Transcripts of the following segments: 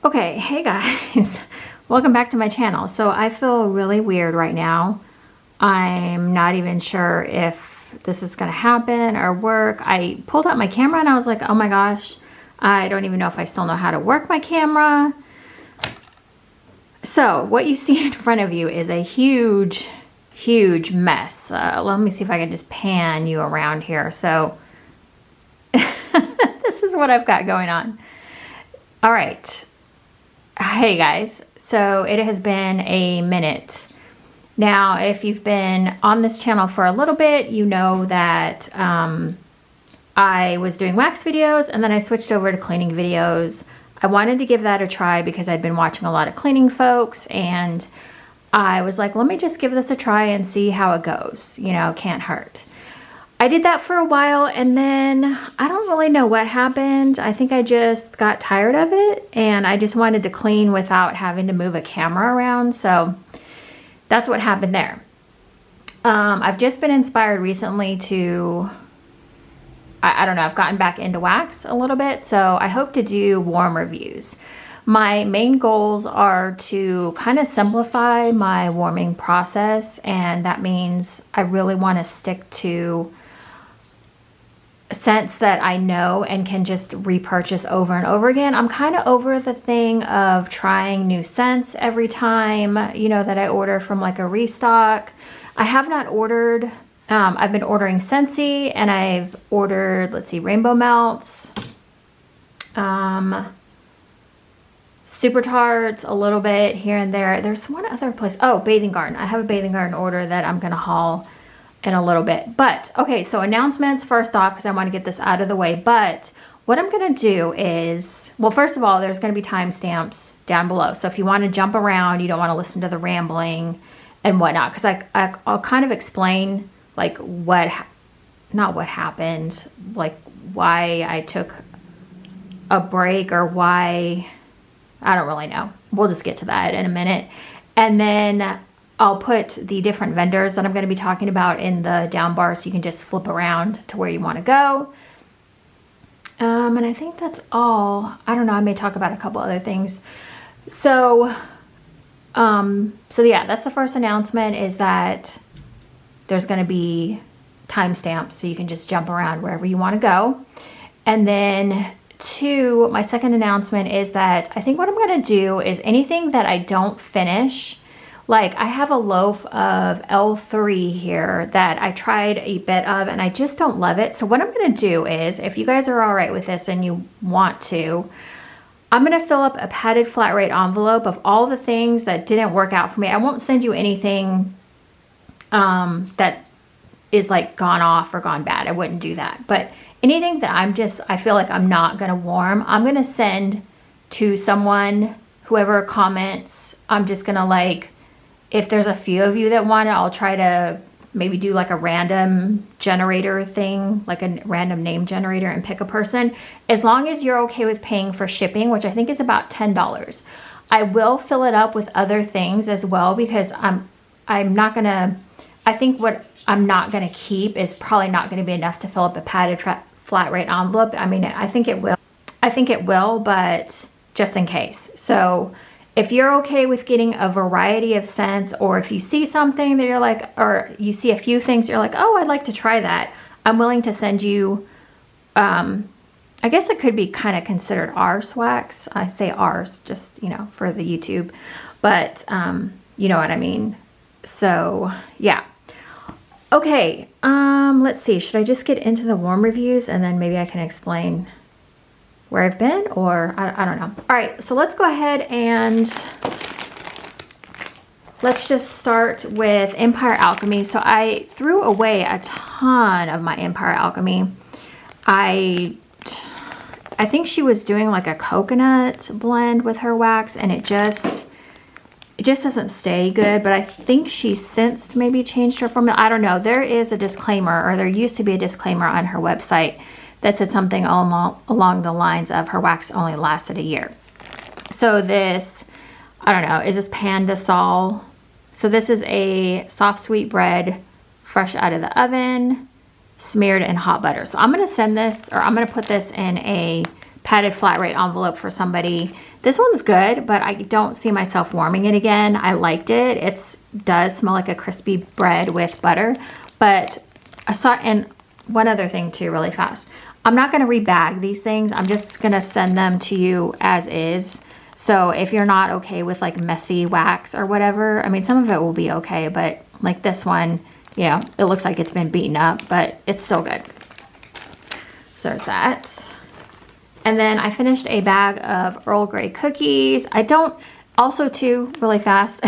Okay, hey guys, welcome back to my channel. So I feel really weird right now. I'm not even sure if this is gonna happen or work. I pulled out my camera and I was like, oh my gosh, I don't even know if I still know how to work my camera. So what you see in front of you is a huge mess. Let me see if I can just pan you around here. So this is what I've got going on. All right. Hey guys, so it has been a minute. Now, if you've been on this channel for a little bit, you know that I was doing wax videos and then I switched over to cleaning videos. I wanted to give that a try because I'd been watching a lot of cleaning folks and I was like, let me just give this a try and see how it goes. You know, can't hurt. I did that for a while and then I don't really know what happened. I think I just got tired of it and I just wanted to clean without having to move a camera around. So that's what happened there. I've just been inspired recently to, I don't know, I've gotten back into wax a little bit. So I hope to do warm reviews. My main goals are to kind of simplify my warming process, and that means I really want to stick to scents that I know and can just repurchase over and over again. I'm kind of over the thing of trying new scents every time, you know, that I order from like a restock. I have not ordered, I've been ordering Scentsy and I've ordered, let's see, Rainbow Melts, Super Tarts, a little bit here and there. There's one other place. Oh, Bathing Garden. I have a Bathing Garden order that I'm going to haul in a little bit. But okay, so announcements first off, because I want to get this out of the way. But what I'm going to do is, well, first of all, there's going to be timestamps down below. So if you want to jump around, you don't want to listen to the rambling and whatnot, because I'll kind of explain like not what happened, like why I took a break or why, I don't really know. We'll just get to that in a minute. And then I'll put the different vendors that I'm going to be talking about in the down bar so you can just flip around to where you want to go. And I think that's all. I don't know. I may talk about a couple other things. So yeah, that's the first announcement, is that there's going to be timestamps so you can just jump around wherever you want to go. And then two, my second announcement is that I think what I'm going to do is anything that I don't finish, like I have a loaf of L3 here that I tried a bit of and I just don't love it. So what I'm going to do is, if you guys are all right with this and you want to, I'm going to fill up a padded flat rate envelope of all the things that didn't work out for me. I won't send you anything that is like gone off or gone bad. I wouldn't do that. But anything that I feel like I'm not going to warm, I'm going to send to someone, whoever comments. I'm just going to, like, if there's a few of you that want it, I'll try to maybe do like a random generator thing, like a random name generator, and pick a person. As long as you're okay with paying for shipping, which I think is about $10. I will fill it up with other things as well, because I'm not going to, I think what I'm not going to keep is probably not going to be enough to fill up a padded flat rate envelope. I mean, I think it will, but just in case. So if you're okay with getting a variety of scents, or if you see something that you're like, or you see a few things you're like, oh, I'd like to try that, I'm willing to send you, I guess it could be kind of considered arse wax. I say arse just, you know, for the YouTube, but you know what I mean. So yeah. Okay, let's see. Should I just get into the warm reviews and then maybe I can explain where I've been, or I don't know. All right, so let's go ahead and let's just start with Empire Alchemy. So I threw away a ton of my Empire Alchemy. I think she was doing like a coconut blend with her wax, and it just doesn't stay good, but I think she since maybe changed her formula. I don't know. There is a disclaimer, or there used to be a disclaimer on her website that said something along the lines of her wax only lasted a year. So this, I don't know, is this Panda Sol? So this is a soft sweet bread, fresh out of the oven, smeared in hot butter. So I'm going to send this, or I'm going to put this in a padded flat rate envelope for somebody. This one's good, but I don't see myself warming it again. I liked it. It does smell like a crispy bread with butter. But and one other thing too, really fast. I'm not going to rebag these things. I'm just going to send them to you as is. So if you're not okay with like messy wax or whatever, I mean, some of it will be okay, but like this one, yeah, it looks like it's been beaten up, but it's still good. So there's that. And then I finished a bag of Earl Grey cookies. Also too, really fast,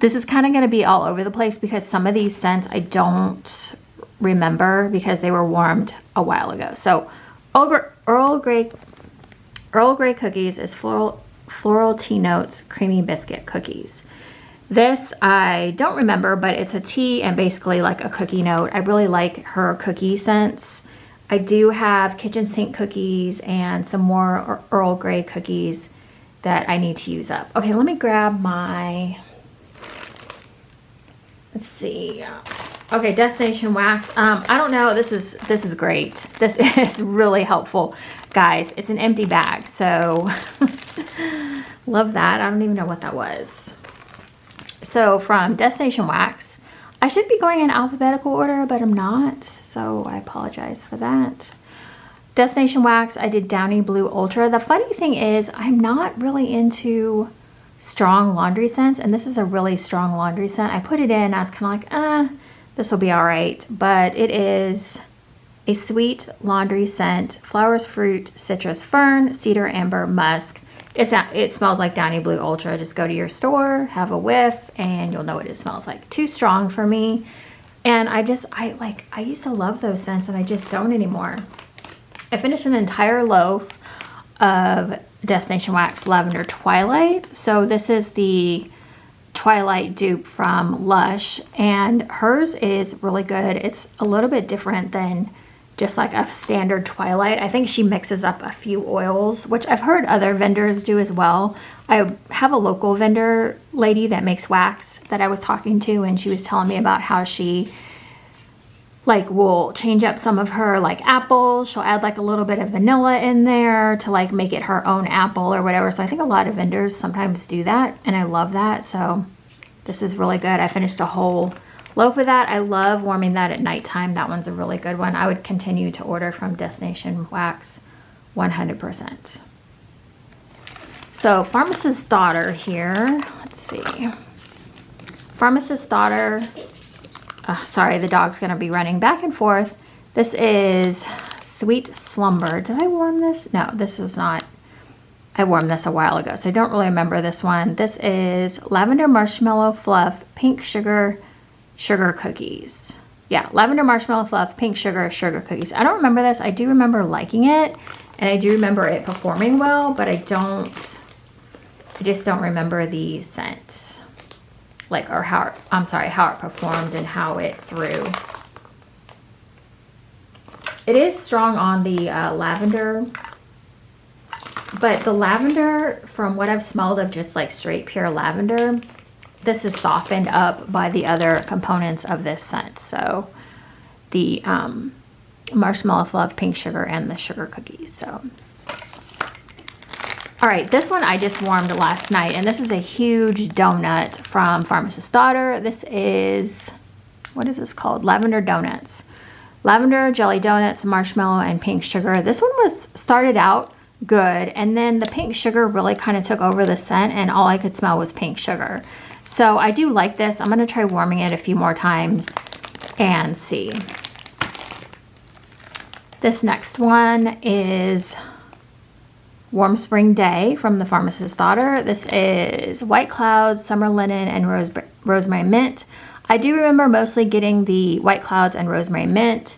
this is kind of going to be all over the place because some of these scents I don't remember because they were warmed a while ago. So Earl Grey cookies is floral tea notes creamy biscuit cookies. This I don't remember, but it's a tea and basically like a cookie note. I really like her cookie scents. I do have kitchen sink cookies and some more Earl Grey cookies that I need to use up. Okay, let me grab my, let's see. Okay, Destination Wax. I don't know, this is great. This is really helpful, guys. It's an empty bag, so love that. I don't even know what that was. So from Destination Wax, I should be going in alphabetical order, but I'm not, so I apologize for that. Destination Wax, I did Downy Blue Ultra. The funny thing is, I'm not really into strong laundry scents, and this is a really strong laundry scent. I put it in, I was kind of like, this will be all right, but it is a sweet laundry scent, flowers, fruit, citrus, fern, cedar, amber, musk. It smells like Downy Blue Ultra. Just go to your store, have a whiff, and you'll know what it smells like. Too strong for me. And I used to love those scents and I just don't anymore. I finished an entire loaf of Destination Wax Lavender Twilight. So this is the Twilight dupe from Lush, and hers is really good. It's a little bit different than just like a standard Twilight. I think she mixes up a few oils, which I've heard other vendors do as well. I have a local vendor lady that makes wax that I was talking to, and she was telling me about how she like will change up some of her like apples. She'll add like a little bit of vanilla in there to like make it her own apple or whatever. So I think a lot of vendors sometimes do that, and I love that. So this is really good. I finished a whole loaf of that. I love warming that at nighttime. That one's a really good one. I would continue to order from Destination Wax 100%. So Pharmacist's Daughter here. Let's see. Pharmacist's Daughter. Sorry, the dog's going to be running back and forth. This is Sweet Slumber. Did I warm this? No, this is not. I warmed this a while ago, so I don't really remember this one. This is Lavender Marshmallow Fluff Pink Sugar Cookies. Yeah, Lavender Marshmallow Fluff Pink Sugar Cookies. I don't remember this. I do remember liking it, and I do remember it performing well, but I just don't remember the scent. Like, or how it performed and how it threw. It is strong on the lavender, but the lavender, from what I've smelled of just like straight pure lavender, this is softened up by the other components of this scent. So the Marshmallow Fluff, Pink Sugar, and the sugar cookies. So, all right, this one I just warmed last night, and this is a huge donut from Pharmacist's Daughter. This is, what is this called? Lavender Donuts. Lavender jelly donuts, marshmallow, and pink sugar. This one started out good, and then the pink sugar really kind of took over the scent, and all I could smell was pink sugar. So I do like this. I'm going to try warming it a few more times and see. This next one is Warm Spring Day from the Pharmacist's Daughter. This is White Clouds, Summer Linen, and Rosemary Mint. I do remember mostly getting the White Clouds and Rosemary Mint.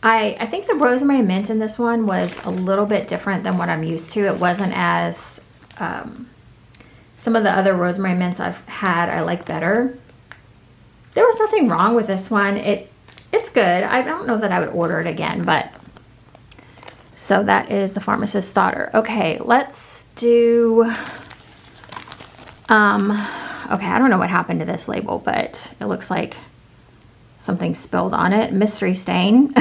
I think the Rosemary Mint in this one was a little bit different than what I'm used to. It wasn't as, some of the other Rosemary Mints I've had I like better. There was nothing wrong with this one. It's good. I don't know that I would order it again, but so that is the Pharmacist's Daughter. Okay, let's do, okay, I don't know what happened to this label, but it looks like something spilled on it. Mystery Stain.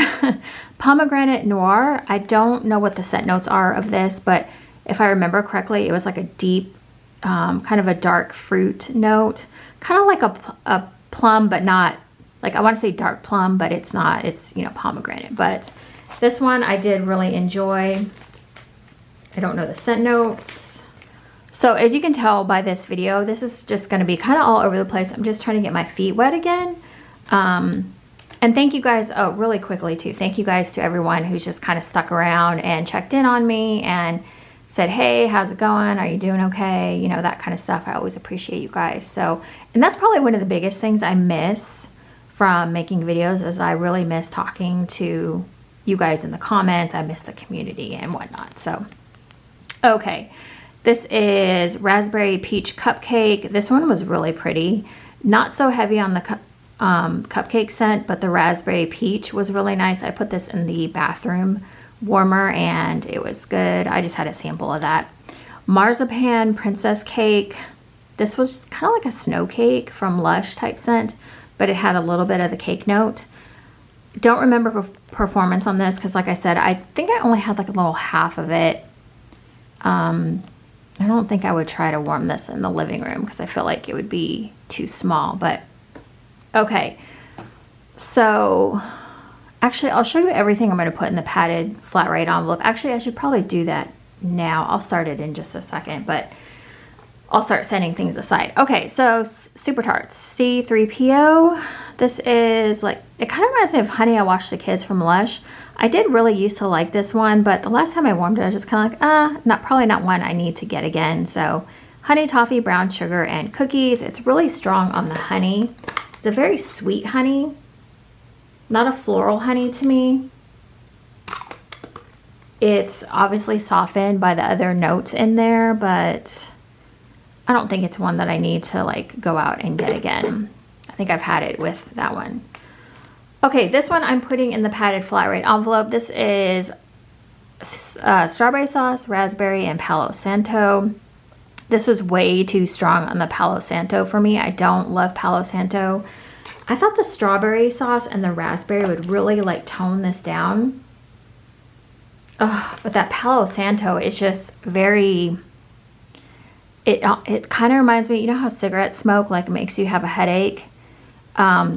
Pomegranate Noir. I don't know what the scent notes are of this, but if I remember correctly, it was like a deep, kind of a dark fruit note. Kind of like a plum, but not, like I want to say dark plum, but it's not. It's, you know, pomegranate. But this one I did really enjoy. I don't know the scent notes. So as you can tell by this video, this is just going to be kind of all over the place. I'm just trying to get my feet wet again. And thank you guys, oh, really quickly too, thank you guys to everyone who's just kind of stuck around and checked in on me and said, hey, how's it going? Are you doing okay? You know, that kind of stuff. I always appreciate you guys. So, and that's probably one of the biggest things I miss from making videos is I really miss talking to you guys in the comments. I miss the community and whatnot. So, okay. This is Raspberry Peach Cupcake. This one was really pretty. Not so heavy on the cupcake scent, but the raspberry peach was really nice. I put this in the bathroom warmer and it was good. I just had a sample of that. Marzipan Princess Cake. This was kind of like a snow cake from Lush type scent, but it had a little bit of the cake note. Don't remember performance on this because like I said, I think I only had like a little half of it. I don't think I would try to warm this in the living room because I feel like it would be too small, but okay. So actually I'll show you everything I'm going to put in the padded flat rate envelope. Actually, I should probably do that now. I'll start it in just a second, but I'll start setting things aside. Okay, so Super Tarts C3PO. This is like, it kind of reminds me of Honey I Washed the Kids from Lush. I did really used to like this one, but the last time I warmed it, I was just kind of like, probably not one I need to get again. So honey, toffee, brown sugar, and cookies. It's really strong on the honey. It's a very sweet honey, not a floral honey to me. It's obviously softened by the other notes in there, but I don't think it's one that I need to like go out and get again. I think I've had it with that one. Okay, this one I'm putting in the padded flat rate envelope. This is strawberry sauce, raspberry, and Palo Santo. This was way too strong on the Palo Santo for me. I don't love Palo Santo. I thought the strawberry sauce and the raspberry would really like tone this down. But that Palo Santo is just very, it kind of reminds me, you know how cigarette smoke like makes you have a headache?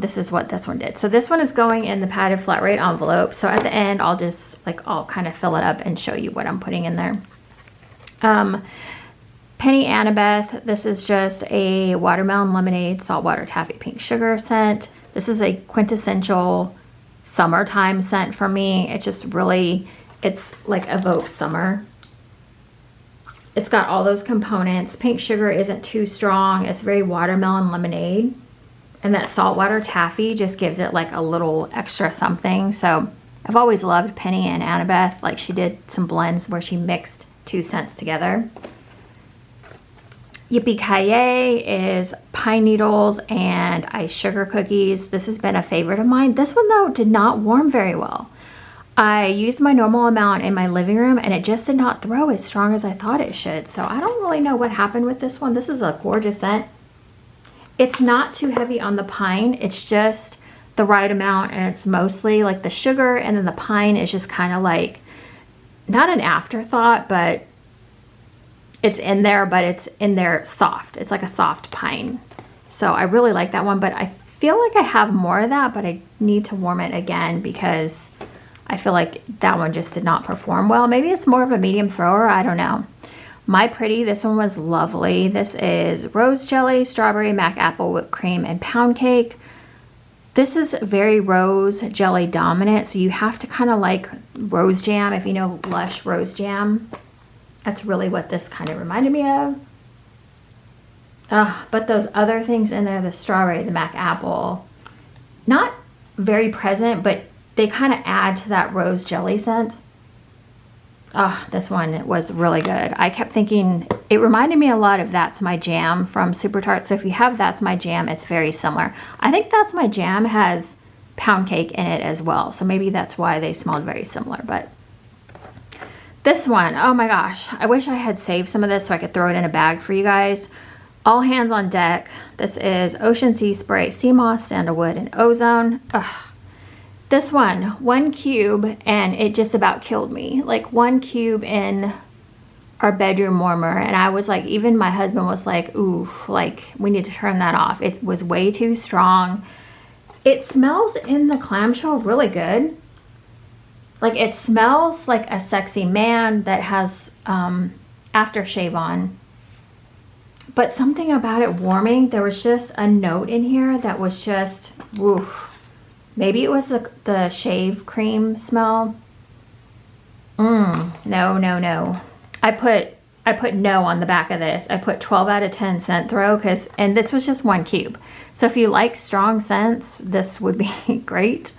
This is what this one did. So this one is going in the padded flat rate envelope. So at the end, I'll just like, I'll kind of fill it up and show you what I'm putting in there. Penny Annabeth. This is just a watermelon lemonade, saltwater taffy pink sugar scent. This is a quintessential summertime scent for me. It just really, it's like evokes summer. It's got all those components. Pink sugar isn't too strong. It's very watermelon lemonade. And that saltwater taffy just gives it like a little extra something. So I've always loved Penny and Annabeth. Like she did some blends where she mixed two scents together. Yippee-ki-yay is pine needles and ice sugar cookies. This has been a favorite of mine. This one though did not warm very well. I used my normal amount in my living room and it just did not throw as strong as I thought it should. So I don't really know what happened with this one. This is a gorgeous scent. It's not too heavy on the pine. It's just the right amount and it's mostly like the sugar and then the pine is just kind of like, not an afterthought, but it's in there, but it's in there soft. It's like a soft pine. So I really like that one, but I feel like I have more of that, but I need to warm it again because I feel like that one just did not perform well. Maybe it's more of a medium thrower. I don't know. My Pretty, this one was lovely. This is rose jelly, strawberry, mac apple, whipped cream, and pound cake. This is very rose jelly dominant, so you have to kind of like rose jam, if you know Lush rose jam. That's really what this kind of reminded me of. But those other things in there, the strawberry, the mac apple, not very present, but they kind of add to that rose jelly scent. This one was really good. I kept thinking, it reminded me a lot of That's My Jam from Super Tarts. So if you have That's My Jam, it's very similar. I think That's My Jam has pound cake in it as well. So maybe that's why they smelled very similar. But this one, oh my gosh, I wish I had saved some of this so I could throw it in a bag for you guys. All hands on deck. This is Ocean Sea Spray, Sea Moss, Sandalwood, and Ozone. Ugh. This one cube, and it just about killed me. Like 1 cube in our bedroom warmer, and I was like, even my husband was like, ooh, like we need to turn that off. It was way too strong. It smells in the clamshell really good. Like it smells like a sexy man that has aftershave on. But something about it warming, there was just a note in here that was just, woof. Maybe it was the shave cream smell. No. I put no on the back of this. I put 12 out of 10 scent throw and this was just 1 cube. So if you like strong scents, this would be great.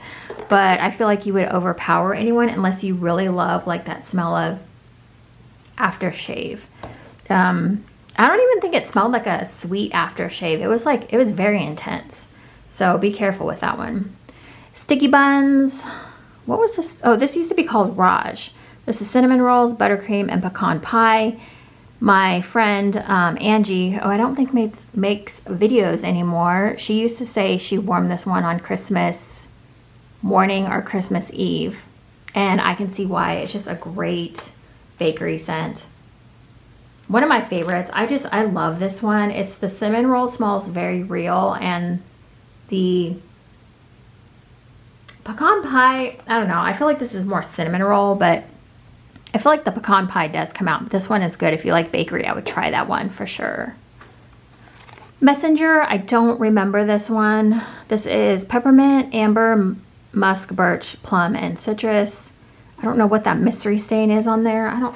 But I feel like you would overpower anyone unless you really love like that smell of aftershave. I don't even think it smelled like a sweet aftershave. It was very intense. So be careful with that one. Sticky buns. What was this? Oh, this used to be called Raj. This is cinnamon rolls, buttercream, and pecan pie. My friend Angie, I don't think makes videos anymore. She used to say she warmed this one on Christmas morning or Christmas Eve. And I can see why. It's just a great bakery scent. One of my favorites. I love this one. It's the cinnamon roll, smells very real, and the pecan pie, I don't know. I feel like this is more cinnamon roll, but I feel like the pecan pie does come out. But this one is good. If you like bakery, I would try that one for sure. Messenger, I don't remember this one. This is peppermint, amber, musk, birch, plum, and citrus. I don't know what that mystery stain is on there.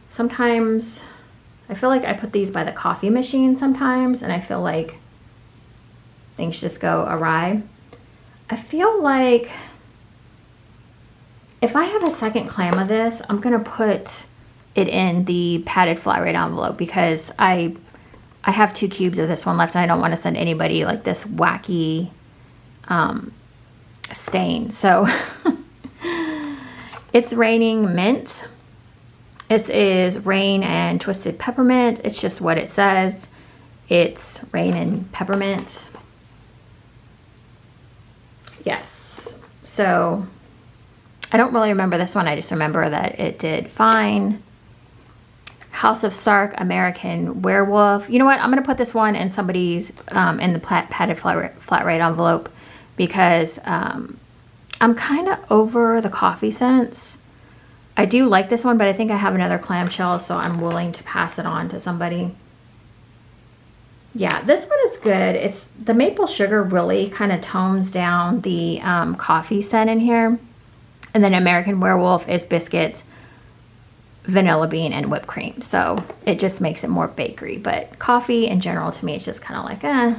Sometimes I feel like I put these by the coffee machine sometimes, and I feel like things just go awry. I feel like if I have a second clam of this, I'm going to put it in the padded flat rate envelope because I have 2 cubes of this one left. And I don't want to send anybody like this wacky stain. So it's raining mint. This is rain and twisted peppermint. It's just what it says. It's rain and peppermint. Yes. So I don't really remember this one. I just remember that it did fine. House of Stark, American Werewolf. You know what? I'm going to put this one in somebody's, in the padded flat rate envelope because I'm kind of over the coffee scents. I do like this one, but I think I have another clamshell, so I'm willing to pass it on to somebody. Yeah, this one is good. It's the maple sugar really kind of tones down the coffee scent in here. And then American Werewolf is biscuits, vanilla bean, and whipped cream. So it just makes it more bakery. But coffee in general to me is just kind of like, eh.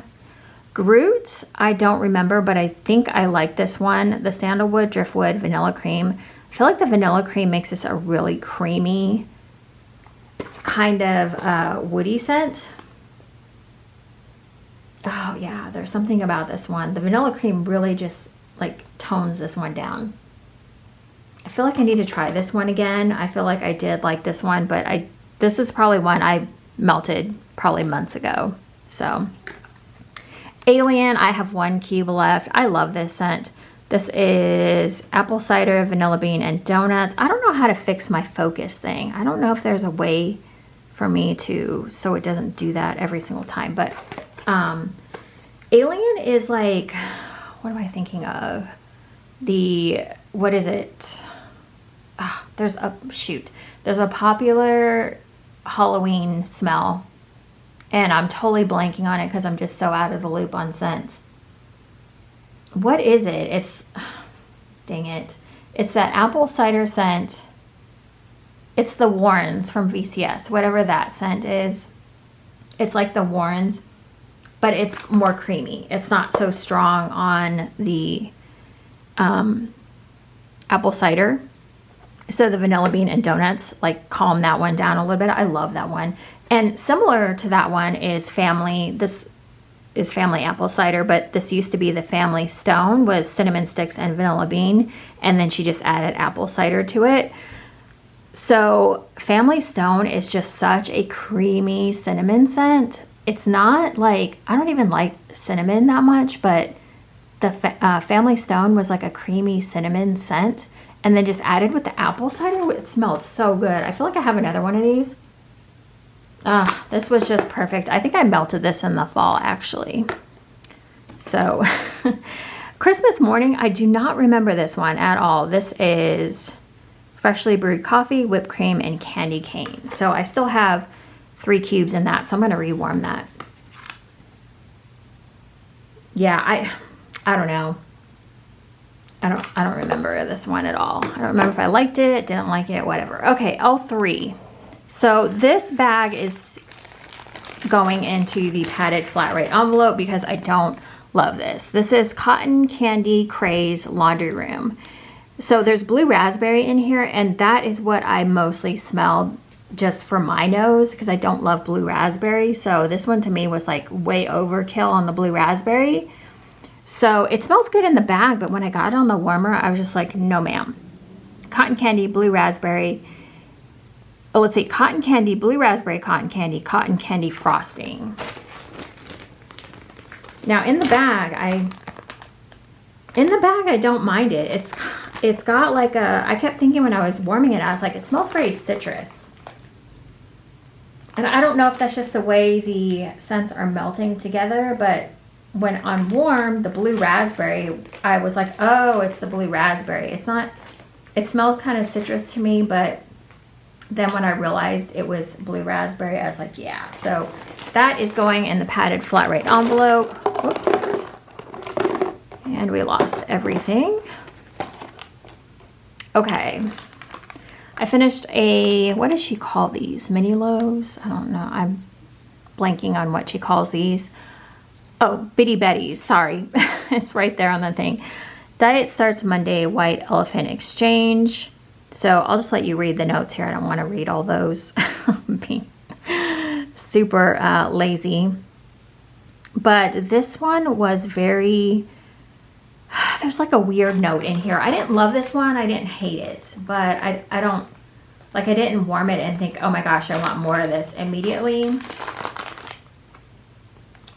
Groot, I don't remember, but I think I like this one. The sandalwood, driftwood, vanilla cream. I feel like the vanilla cream makes this a really creamy kind of woody scent. Oh yeah, there's something about this one. The vanilla cream really just like tones this one down. I feel like I need to try this one again. I feel like I did like this one, but this is probably one I melted probably months ago. So Alien, I have 1 cube left. I love this scent. This is apple cider, vanilla bean, and donuts. I don't know how to fix my focus thing. I don't know if there's a way for me to, so it doesn't do that every single time, but Alien is like, what am I thinking of? What is it? There's a popular Halloween smell, and I'm totally blanking on it because I'm just so out of the loop on scents. What is it? Dang it. It's that apple cider scent. It's the Warrens from VCS, whatever that scent is. It's like the Warrens, but it's more creamy. It's not so strong on the apple cider. So the vanilla bean and donuts like calm that one down a little bit. I love that one. And similar to that one is Family. This is Family apple cider, but this used to be the Family Stone, was cinnamon sticks and vanilla bean, and then she just added apple cider to it. So Family Stone is just such a creamy cinnamon scent. it's not like, I don't even like cinnamon that much, but the Family Stone was like a creamy cinnamon scent, and then just added with the apple cider, it smelled so good. I feel like I have another one of these. This was just perfect. I think I melted this in the fall, actually. So Christmas morning, I do not remember this one at all. This is freshly brewed coffee, whipped cream, and candy cane. So I still have 3 cubes in that, so I'm going to rewarm that. Yeah, I don't know. I don't remember this one at all. I don't remember if I liked it, didn't like it, whatever. Okay, L3. So this bag is going into the padded flat rate envelope because I don't love this. This is Cotton Candy Craze Laundry Room. So there's blue raspberry in here, and that is what I mostly smelled just for my nose because I don't love blue raspberry. So this one to me was like way overkill on the blue raspberry. So it smells good in the bag, but when I got it on the warmer, I was just like, no ma'am. Cotton candy, blue raspberry. Oh, let's see, cotton candy, blue raspberry, cotton candy frosting. Now in the bag, I don't mind it. It's got like a, I kept thinking when I was warming it, I was like, it smells very citrus. And I don't know if that's just the way the scents are melting together, but when on warm, the blue raspberry, I was like, oh, it's the blue raspberry. It's not, it smells kind of citrus to me, but then when I realized it was blue raspberry, I was like, yeah. So that is going in the padded flat rate envelope. Whoops. And we lost everything. Okay. I finished a, what does she call these? Mini loaves? I don't know. I'm blanking on what she calls these. Oh, Bitty Betty's. Sorry. It's right there on the thing. Diet starts Monday, White Elephant Exchange. So I'll just let you read the notes here. I don't want to read all those. I'm being super lazy. But this one was very, there's like a weird note in here. I didn't love this one. I didn't hate it. But I don't, like I didn't warm it and think, oh my gosh, I want more of this immediately.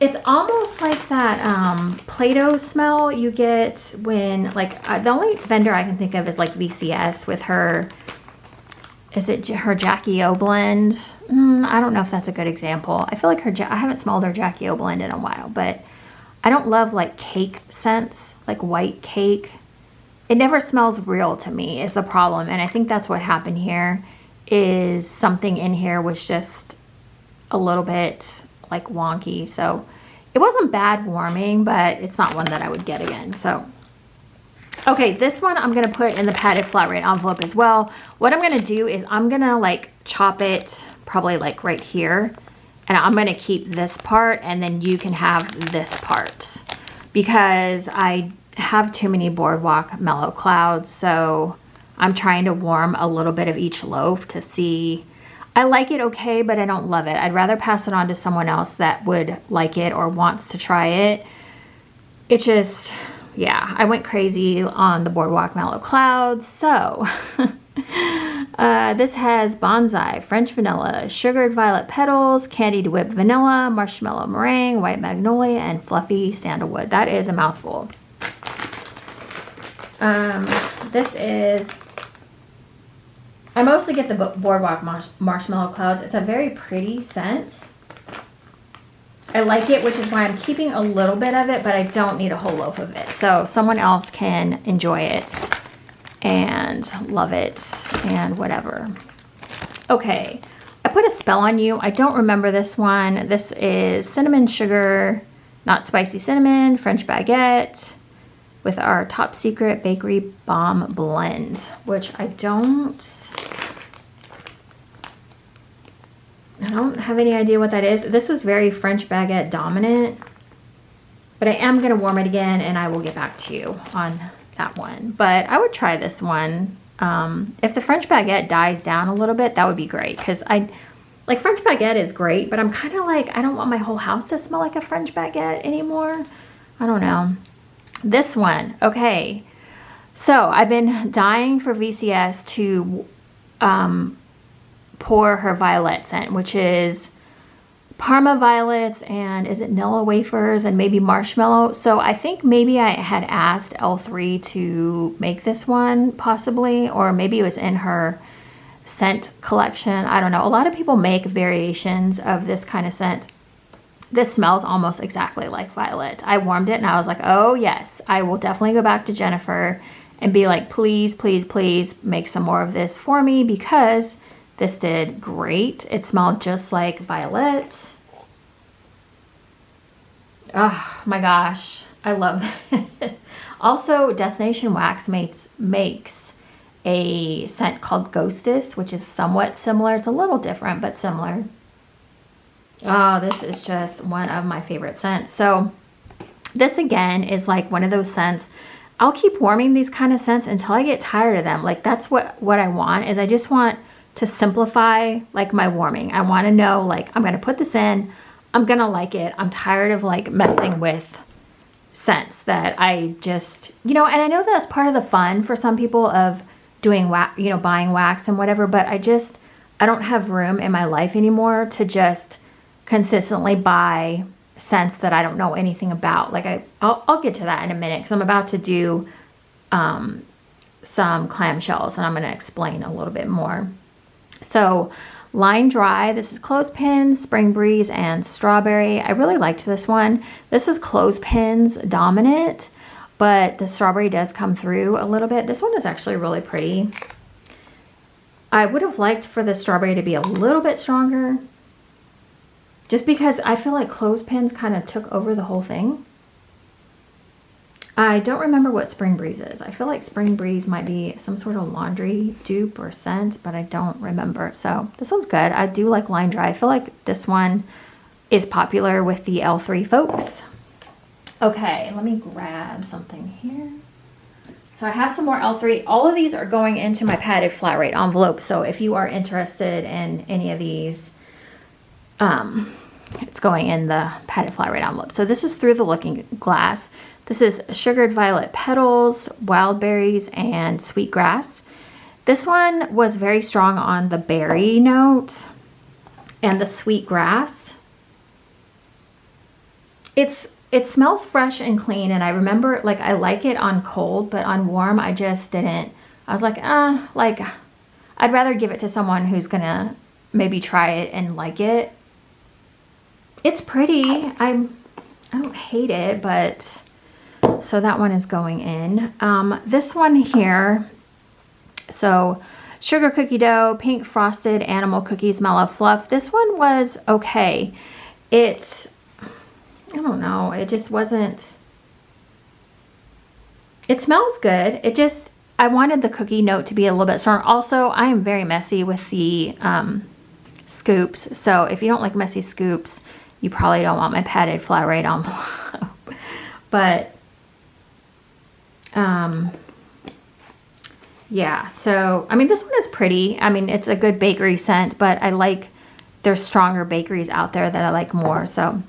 It's almost like that Play-Doh smell you get when, like, the only vendor I can think of is like VCS with her, is it her Jackie O blend? I don't know if that's a good example. I feel like I haven't smelled her Jackie O blend in a while, but I don't love like cake scents, like white cake. It never smells real to me is the problem. And I think that's what happened here, is something in here was just a little bit like wonky. So it wasn't bad warming, but it's not one that I would get again. So okay, this one I'm gonna put in the padded flat rate envelope as well. What I'm gonna do is I'm gonna like chop it probably like right here, and I'm gonna keep this part, and then you can have this part because I have too many Boardwalk Mellow Clouds. So I'm trying to warm a little bit of each loaf to see. I like it okay, but I don't love it. I'd rather pass it on to someone else that would like it or wants to try it. It just, yeah, I went crazy on the Boardwalk Mellow Clouds. So this has bonsai, French vanilla, sugared violet petals, candied whipped vanilla, marshmallow meringue, white magnolia, and fluffy sandalwood. That is a mouthful. This is, I mostly get the Boardwalk Marshmallow Clouds. It's a very pretty scent. I like it, which is why I'm keeping a little bit of it, but I don't need a whole loaf of it. So someone else can enjoy it and love it and whatever. Okay, I put a spell on you. I don't remember this one. This is cinnamon sugar, not spicy cinnamon, French baguette with our top secret bakery bomb blend, which I don't have any idea what that is. This was very French baguette dominant, but I am gonna warm it again and I will get back to you on that one. But I would try this one. If the French baguette dies down a little bit, that would be great, because I like French baguette is great, but I'm kind of like, I don't want my whole house to smell like a French baguette anymore. I don't know. This one, okay. So I've been dying for VCS to pour her violet scent, which is Parma violets and is it Nilla wafers and maybe marshmallow. So I think maybe I had asked L3 to make this one possibly, or maybe it was in her scent collection. I don't know. A lot of people make variations of this kind of scent. This smells almost exactly like violet. I warmed it and I was like, oh yes, I will definitely go back to Jennifer and be like, please, please, please make some more of this for me, because this did great. It smelled just like violet. Oh my gosh, I love this. Also, Destination Wax makes a scent called Ghostess, which is somewhat similar. It's a little different, but similar. Oh, this is just one of my favorite scents. So this again is like one of those scents. I'll keep warming these kind of scents until I get tired of them. Like that's what I want, is I just want to simplify like my warming. I want to know, like, I'm going to put this in, I'm going to like it. I'm tired of like messing with scents that I just, and I know that's part of the fun for some people of doing wax, buying wax and whatever, but I don't have room in my life anymore to just consistently buy scents that I don't know anything about. Like I'll get to that in a minute, because I'm about to do some clamshells and I'm going to explain a little bit more. So Line Dry, this is Clothespin, Spring Breeze, and Strawberry. I really liked this one. This was Clothespin's dominant, but the strawberry does come through a little bit. This one is actually really pretty. I would have liked for the strawberry to be a little bit stronger, just because I feel like Clothespins kind of took over the whole thing. I don't remember what Spring Breeze is. I feel like Spring Breeze might be some sort of laundry dupe or scent, but I don't remember. So this one's good. I do like Line Dry. I feel like this one is popular with the L3 folks. Okay, let me grab something here. So I have some more L3. All of these are going into my padded flat rate envelope. So if you are interested in any of these, it's going in the padded flat rate envelope. So this is Through the Looking Glass. This is Sugared Violet Petals, Wild Berries, and Sweet Grass. This one was very strong on the berry note and the sweet grass. It smells fresh and clean, and I remember, like, I like it on cold, but on warm I just didn't. I was like, I'd rather give it to someone who's gonna maybe try it and like it. It's pretty. I don't hate it, but so that one is going in. This one here, so Sugar Cookie Dough, Pink Frosted Animal Cookies, Mellow Fluff. This one was okay. I don't know, it just wasn't, it smells good. I wanted the cookie note to be a little bit stronger. Also, I am very messy with the scoops. So if you don't like messy scoops, you probably don't want my padded flat rate envelope. But yeah, so I mean, this one is pretty. I mean, it's a good bakery scent, but there's stronger bakeries out there that I like more. So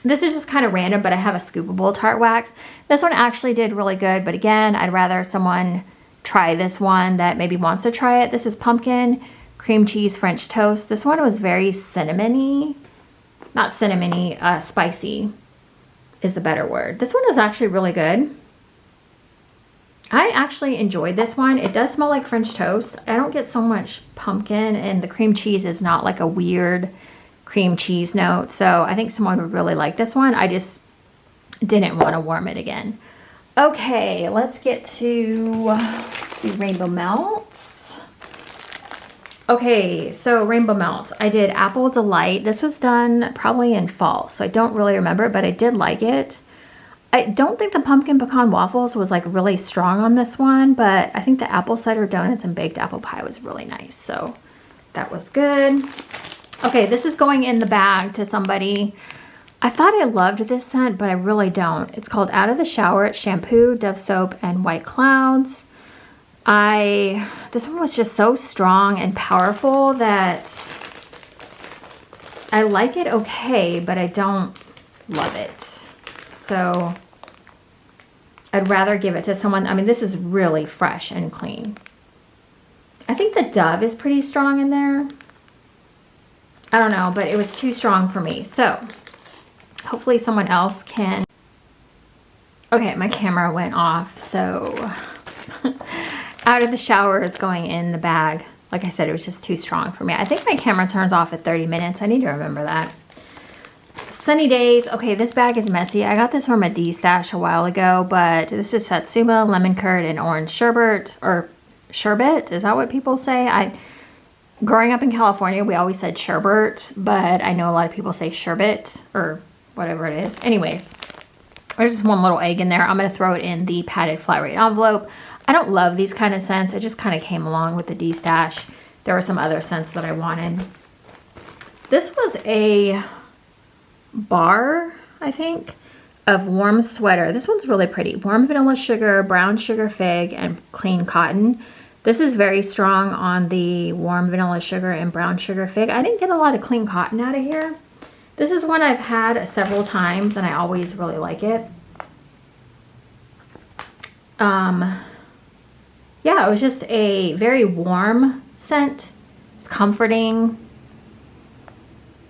this is just kind of random, but I have a scoopable tart wax. This one actually did really good, but again, I'd rather someone try this one that maybe wants to try it. This is Pumpkin Cream Cheese French Toast. This one was very cinnamony, not cinnamony, spicy is the better word. This one is actually really good. I actually enjoyed this one. It does smell like French toast. I don't get so much pumpkin, and the cream cheese is not like a weird cream cheese note. So I think someone would really like this one. I just didn't want to warm it again. Okay, let's get to the Rainbow Melts. Okay, so Rainbow Melts. I did Apple Delight. This was done probably in fall, so I don't really remember, but I did like it. I don't think the pumpkin pecan waffles was like really strong on this one, but I think the apple cider donuts and baked apple pie was really nice. So that was good. Okay, this is going in the bag to somebody. I thought I loved this scent, but I really don't. It's called Out of the Shower. It's shampoo, Dove soap, and white clouds. This one was just so strong and powerful that I like it okay, but I don't love it. So I'd rather give it to someone. I mean, this is really fresh and clean. I think the Dove is pretty strong in there. I don't know, but it was too strong for me. So hopefully someone else can. Okay, my camera went off. So out of the shower is going in the bag. Like I said, it was just too strong for me. I think my camera turns off at 30 minutes. I need to remember that. Sunny days. Okay, this bag is messy. I got this from a D-stash a while ago, but this is Satsuma, lemon curd, and orange sherbet, or sherbet. Is that what people say? Growing up in California, we always said sherbet, but I know a lot of people say sherbet or whatever it is. Anyways, there's just one little egg in there. I'm going to throw it in the padded flat rate envelope. I don't love these kind of scents. It just kind of came along with the D-stash. There were some other scents that I wanted. This was a bar, I think, of warm sweater. This one's really pretty. Warm vanilla sugar, brown sugar fig, and clean cotton. This is very strong on the warm vanilla sugar and brown sugar fig. I didn't get a lot of clean cotton out of here. This is one I've had several times and I always really like it. Yeah, it was just a very warm scent. It's comforting.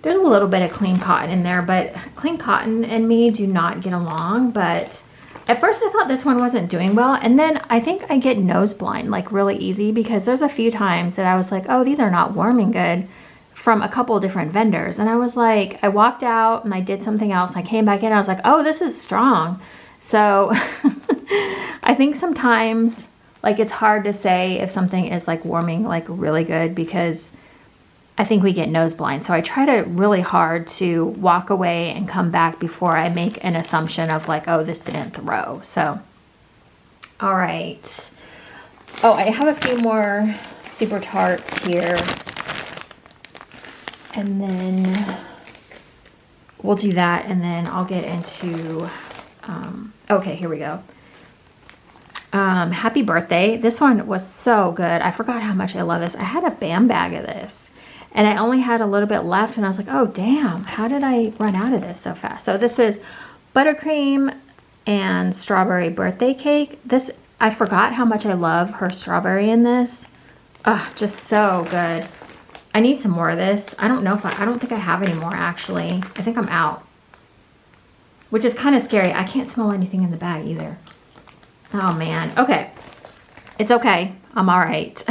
There's a little bit of clean cotton in there, but clean cotton and me do not get along. But at first I thought this one wasn't doing well. And then I think I get nose blind like really easy, because there's a few times that I was like, oh, these are not warming good, from a couple of different vendors. And I was like, I walked out and I did something else. I came back in, I was like, oh, this is strong. So I think sometimes like it's hard to say if something is like warming like really good, because I think we get nose blind. So I try to really hard to walk away and come back before I make an assumption of like, oh, this didn't throw. So, all right. Oh, I have a few more super tarts here. And then we'll do that. And then I'll get into, okay, here we go. Happy birthday. This one was so good. I forgot how much I love this. I had a BAM bag of this and I only had a little bit left, and I was like, oh damn, how did I run out of this so fast? So this is buttercream and strawberry birthday cake. This, I forgot how much I love her strawberry in this. Just so good. I need some more of this. I don't know if I don't think I have any more actually. I think I'm out, which is kind of scary. I can't smell anything in the bag either. Oh man. Okay. It's okay. I'm all right.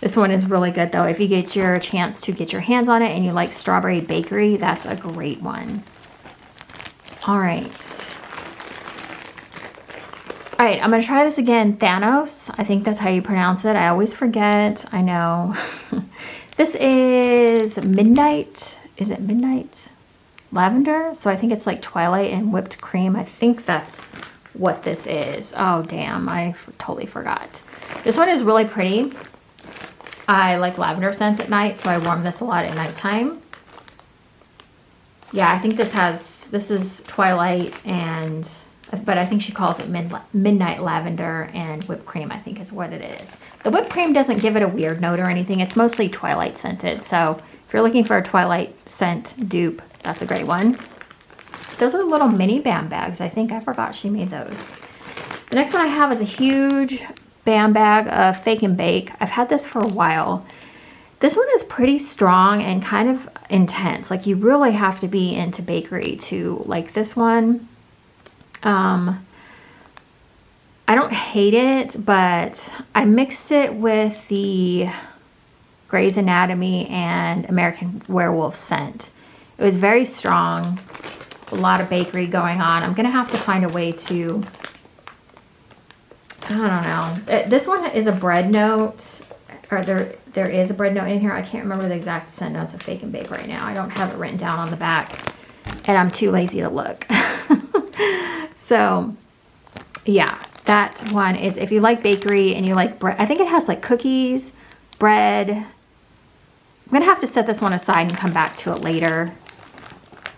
This one is really good though. If you get your chance to get your hands on it and you like strawberry bakery, that's a great one. All right. All right, I'm going to try this again. Thanos. I think that's how you pronounce it. I always forget. I know. This is Midnight. Is it Midnight Lavender? So I think it's like Twilight and whipped cream. I think that's what this is. Oh, damn. I totally forgot. This one is really pretty. I like lavender scents at night, so I warm this a lot at nighttime. Yeah, I think this is Twilight and, but I think she calls it Midnight Lavender and whipped cream, I think is what it is. The whipped cream doesn't give it a weird note or anything. It's mostly Twilight scented. So if you're looking for a Twilight scent dupe, that's a great one. Those are little mini BAM bags. I think I forgot she made those. The next one I have is a huge BAM bag of Fake and Bake. I've had this for a while. This one is pretty strong and kind of intense. Like you really have to be into bakery to like this one. I don't hate it, but I mixed it with the Grey's Anatomy and American Werewolf scent. It was very strong. A lot of bakery going on. I'm gonna have to find a way to, I don't know. This one is a bread note, or there is a bread note in here. I can't remember the exact scent notes of Fake and Bake right now. I don't have it written down on the back and I'm too lazy to look. So yeah, that one is, if you like bakery and you like bread, I think it has like cookies, bread. I'm gonna have to set this one aside and come back to it later.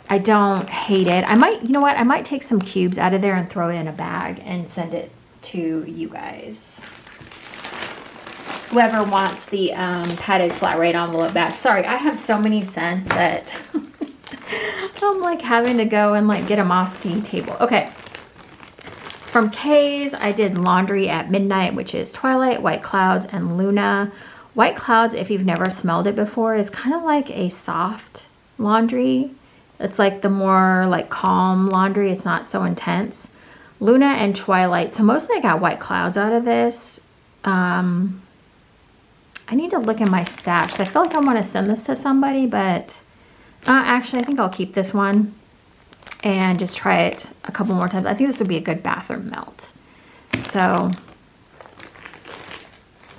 I don't hate it. I might, you know what? I might take some cubes out of there and throw it in a bag and send it to you guys. Whoever wants the padded flat rate envelope bag. Sorry, I have so many scents that I'm like having to go and like get them off the table. Okay. From K's, I did Laundry at Midnight, which is Twilight, White Clouds, and Luna. White Clouds, if you've never smelled it before, is kind of like a soft laundry. It's like the more like calm laundry. It's not so intense. Luna and Twilight. So mostly I got White Clouds out of this. I need to look in my stash. I feel like I want to send this to somebody, but actually I think I'll keep this one and just try it a couple more times. I think this would be a good bathroom melt. So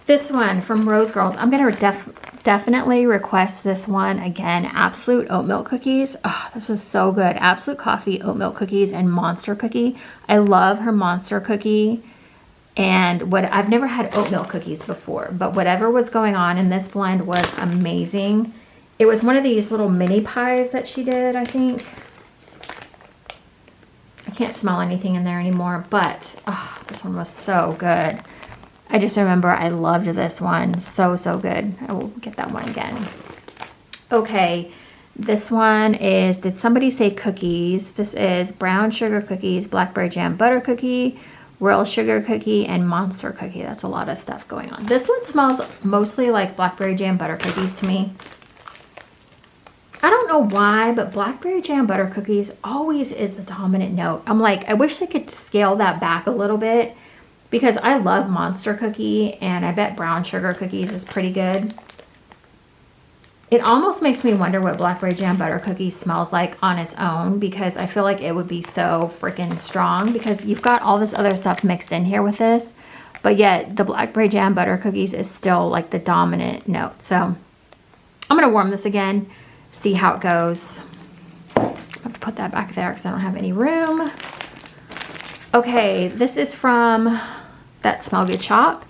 this one from Rosegirls, I'm going to definitely request this one again. Absolute oat milk cookies. Oh, this was so good. Absolute coffee, oat milk cookies, and monster cookie. I love her monster cookie. And I've never had oat milk cookies before, but whatever was going on in this blend was amazing. It was one of these little mini pies that she did, I think. I can't smell anything in there anymore, but oh, this one was so good. I just remember I loved this one. So, so good. I will get that one again. Okay, this one is, did somebody say cookies? This is brown sugar cookies, blackberry jam butter cookie, royal sugar cookie, and monster cookie. That's a lot of stuff going on. This one smells mostly like blackberry jam butter cookies to me. I don't know why, but blackberry jam butter cookies always is the dominant note. I'm like, I wish they could scale that back a little bit, because I love monster cookie, and I bet brown sugar cookies is pretty good. It almost makes me wonder what blackberry jam butter cookies smells like on its own, because I feel like it would be so freaking strong, because you've got all this other stuff mixed in here with this, but yet the blackberry jam butter cookies is still like the dominant note. So I'm gonna warm this again, see how it goes. I have to put that back there because I don't have any room. Okay, this is from That Smell Good shop,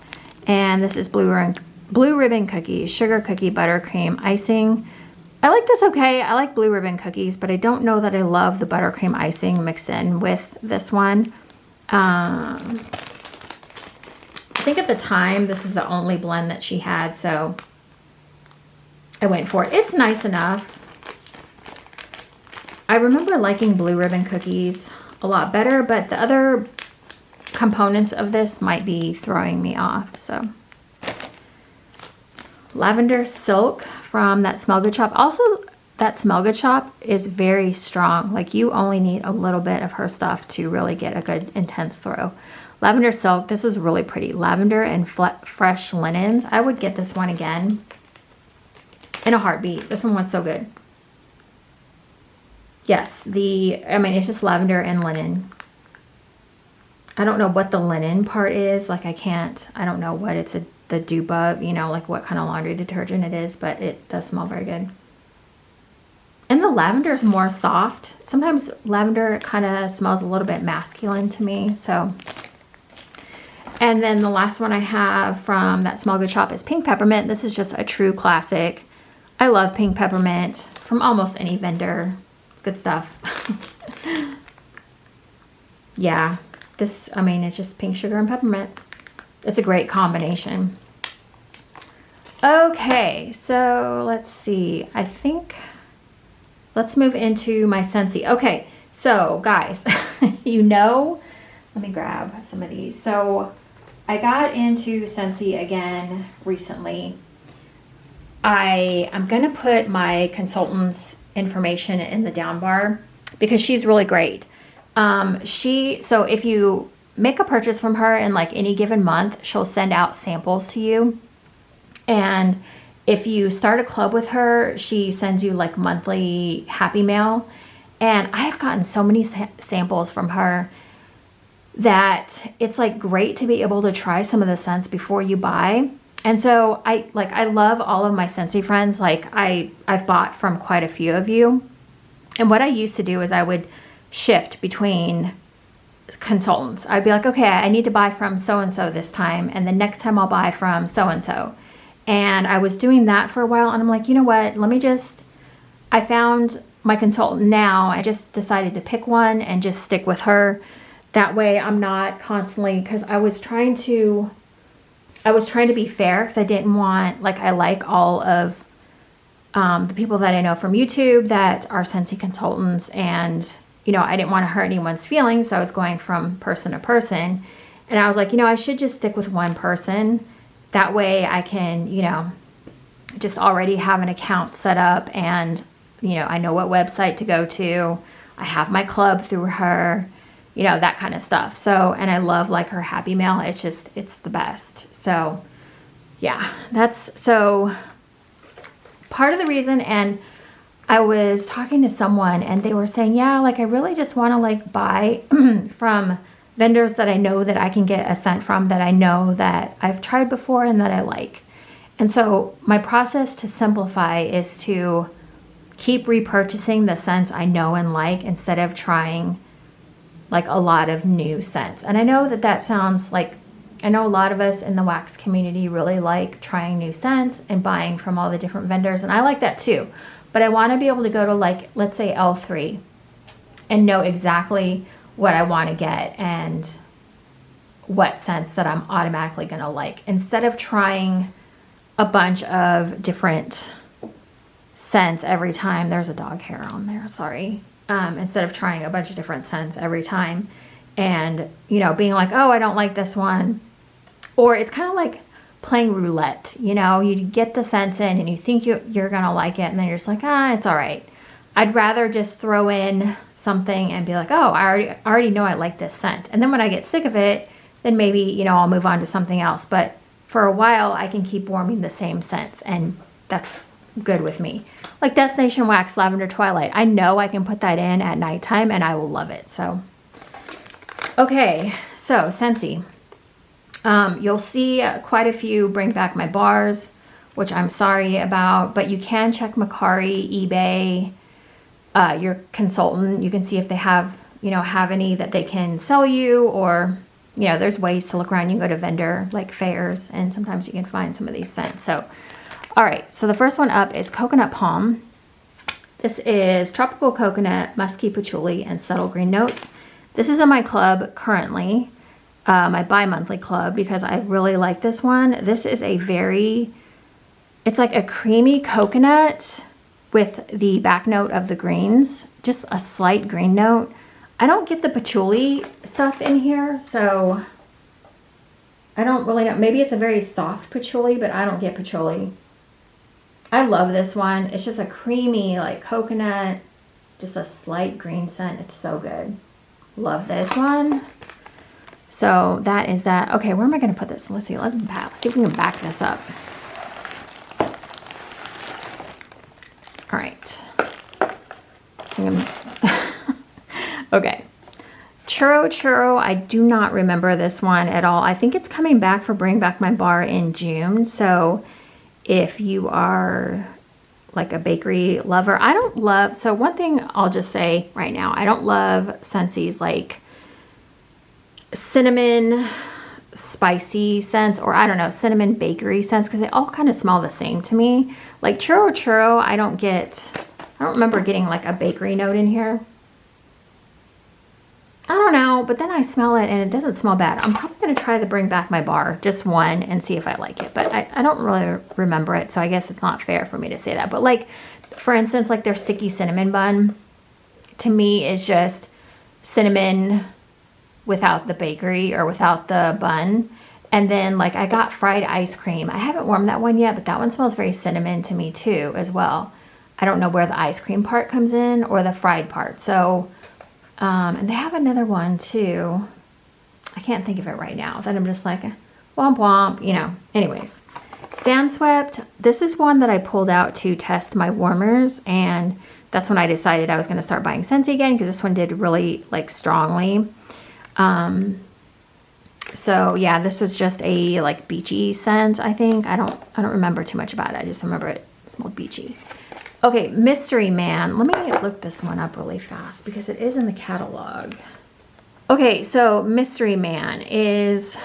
and this is blue ribbon cookies, sugar cookie, buttercream icing. I like this okay. I like blue ribbon cookies, but I don't know that I love the buttercream icing mixed in with this one. I think at the time this is the only blend that she had, so I went for it. It's nice enough. I remember liking blue ribbon cookies a lot better, but the other components of this might be throwing me off. So Lavender Silk from That Smell Good shop. Also, That Smell Good shop is very strong. Like, you only need a little bit of her stuff to really get a good intense throw. Lavender Silk, this is really pretty. Lavender and fresh linens. I would get this one again in a heartbeat. This one was so good. Yes, I mean, it's just lavender and linen. I don't know what the linen part is. Like, I don't know what it's the dupe of, you know, like what kind of laundry detergent it is, but it does smell very good. And the lavender is more soft. Sometimes lavender kind of smells a little bit masculine to me, so. And then the last one I have from That Smell Good shop is Pink Peppermint. This is just a true classic. I love pink peppermint from almost any vendor. It's good stuff. Yeah. This, I mean, it's just pink sugar and peppermint. It's a great combination. Okay, so let's see. I think, let's move into my Scentsy. Okay, so guys, you know, let me grab some of these. So I got into Scentsy again recently. I'm gonna put my consultant's information in the down bar because she's really great. So if you make a purchase from her in like any given month, she'll send out samples to you. And if you start a club with her, she sends you like monthly happy mail. And I have gotten so many samples from her that it's like great to be able to try some of the scents before you buy. And so I love all of my Scentsy friends. Like I've bought from quite a few of you. And what I used to do is I would shift between consultants. I'd be like, okay, I need to buy from so-and-so this time, and the next time I'll buy from so-and-so. And I was doing that for a while, and I'm like, you know what, I found my consultant now. I just decided to pick one and just stick with her. That way I'm not constantly, because I was trying to be fair, because I didn't want, like, I like all of the people that I know from YouTube that are Scentsy consultants, and you know, I didn't want to hurt anyone's feelings, so I was going from person to person. And I was like, you know, I should just stick with one person That way I can, you know, just already have an account set up, and, you know, I know what website to go to. I have my club through her, you know, that kind of stuff. So, and I love like her Happy Mail. It's just, it's the best. So yeah, that's so part of the reason. And I was talking to someone and they were saying, yeah, like I really just want to like buy from vendors that I know that I can get a scent from, that I know that I've tried before and that I like. And so my process to simplify is to keep repurchasing the scents I know and like, instead of trying like a lot of new scents. And I know that that sounds like, I know a lot of us in the wax community really like trying new scents and buying from all the different vendors, and I like that too. But I want to be able to go to, like, let's say L3 and know exactly what I want to get and what scents that I'm automatically going to like, instead of trying a bunch of different scents every time. There's a dog hair on there, sorry. Instead of trying a bunch of different scents every time and, you know, being like, oh, I don't like this one. Or it's kind of like playing roulette, you know, you get the scents in and you think you're going to like it, and then you're just like, ah, it's all right. I'd rather just throw in something and be like, oh, I already know I like this scent. And then when I get sick of it, then maybe, you know, I'll move on to something else. But for a while, I can keep warming the same scents, and that's good with me. Like Destination Wax Lavender Twilight. I know I can put that in at nighttime and I will love it. So, okay, so Scentsy. You'll see quite a few bring back my bars, which I'm sorry about, but you can check Mercari, eBay, your consultant. You can see if they have, you know, have any that they can sell you, or, you know, there's ways to look around. You can go to vendor like fairs, and sometimes you can find some of these scents. So, all right, so the first one up is Coconut Palm. This is Tropical Coconut, Musky Patchouli, and Subtle Green Notes. This is in my club currently, my bi-monthly club, because I really like this one. This is a very, it's like a creamy coconut with the back note of the greens, just a slight green note. I don't get the patchouli stuff in here, so I don't really know. Maybe it's a very soft patchouli, but I don't get patchouli. I love this one. It's just a creamy, like coconut, just a slight green scent. It's so good. Love this one. So that is that. Okay, where am I going to put this? Let's see. Let's see if we can back this up. All right. So I'm gonna okay. Churro. I do not remember this one at all. I think it's coming back for Bring Back My Bar in June. So if you are like a bakery lover, I don't love, so one thing I'll just say right now, I don't love Scentsy's like cinnamon spicy scents, or I don't know, cinnamon bakery scents, because they all kind of smell the same to me. Like Churro, I don't remember getting like a bakery note in here. I don't know, but then I smell it and it doesn't smell bad. I'm probably going to try to Bring Back My Bar, just one, and see if I like it. But I don't really remember it, so I guess it's not fair for me to say that. But like, for instance, like their sticky cinnamon bun, to me is just cinnamon without the bakery or without the bun. And then like I got fried ice cream. I haven't warmed that one yet, but that one smells very cinnamon to me too as well. I don't know where the ice cream part comes in or the fried part. So and they have another one too. I can't think of it right now. That I'm just like, womp womp, you know. Anyways, Sandswept. This is one that I pulled out to test my warmers, and that's when I decided I was going to start buying Scentsy again, because this one did really like strongly. So yeah, this was just a like beachy scent, I think. I don't remember too much about it. I just remember it smelled beachy. Okay, Mystery Man. Let me look this one up really fast because it is in the catalog. Okay, so Mystery Man is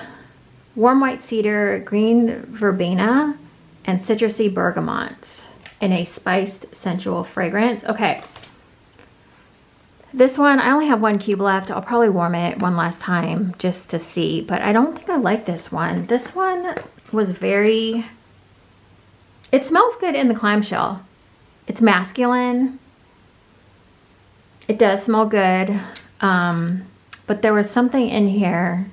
warm white cedar, green verbena, and citrusy bergamot in a spiced sensual fragrance. Okay. This one, I only have one cube left. I'll probably warm it one last time just to see, but I don't think I like this one. This one was very, it smells good in the clamshell. It's masculine. It does smell good. But there was something in here.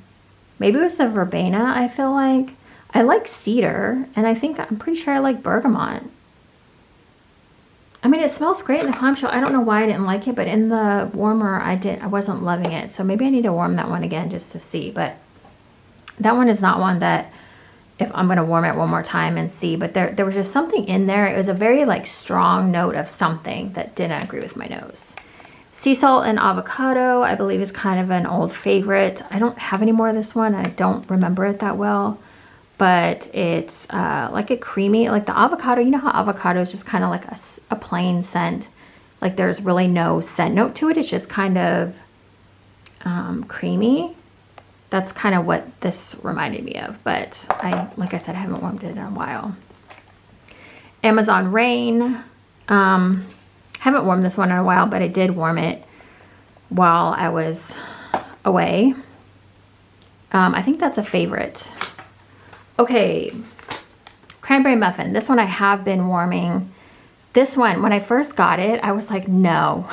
Maybe it was the verbena, I feel like. I like cedar, and I'm pretty sure I like bergamot. I mean, it smells great in the clamshell. I don't know why I didn't like it, but in the warmer, I wasn't loving it. So maybe I need to warm that one again just to see. But that one is not one that, if I'm going to warm it one more time and see, but there was just something in there. It was a very like strong note of something that didn't agree with my nose. Sea salt and avocado, I believe, is kind of an old favorite. I don't have any more of this one. I don't remember it that well, but it's like a creamy, like the avocado. You know how avocado is just kind of like a plain scent. Like there's really no scent note to it. It's just kind of creamy. That's kind of what this reminded me of, but like I said, I haven't warmed it in a while. Amazon Rain. Haven't warmed this one in a while, but I did warm it while I was away. I think that's a favorite. Okay, Cranberry Muffin. This one I have been warming. This one, when I first got it, I was like, no.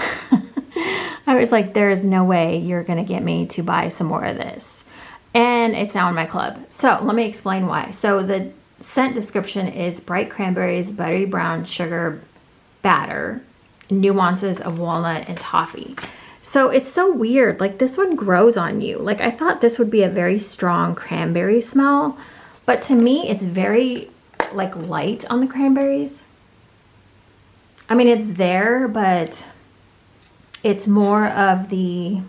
I was like, there is no way you're gonna get me to buy some more of this. And it's now in my club. So let me explain why. So the scent description is bright cranberries, buttery brown sugar batter, nuances of walnut and toffee. So it's so weird. Like this one grows on you. Like I thought this would be a very strong cranberry smell, but to me it's very like light on the cranberries. I mean, it's there, but it's more of the,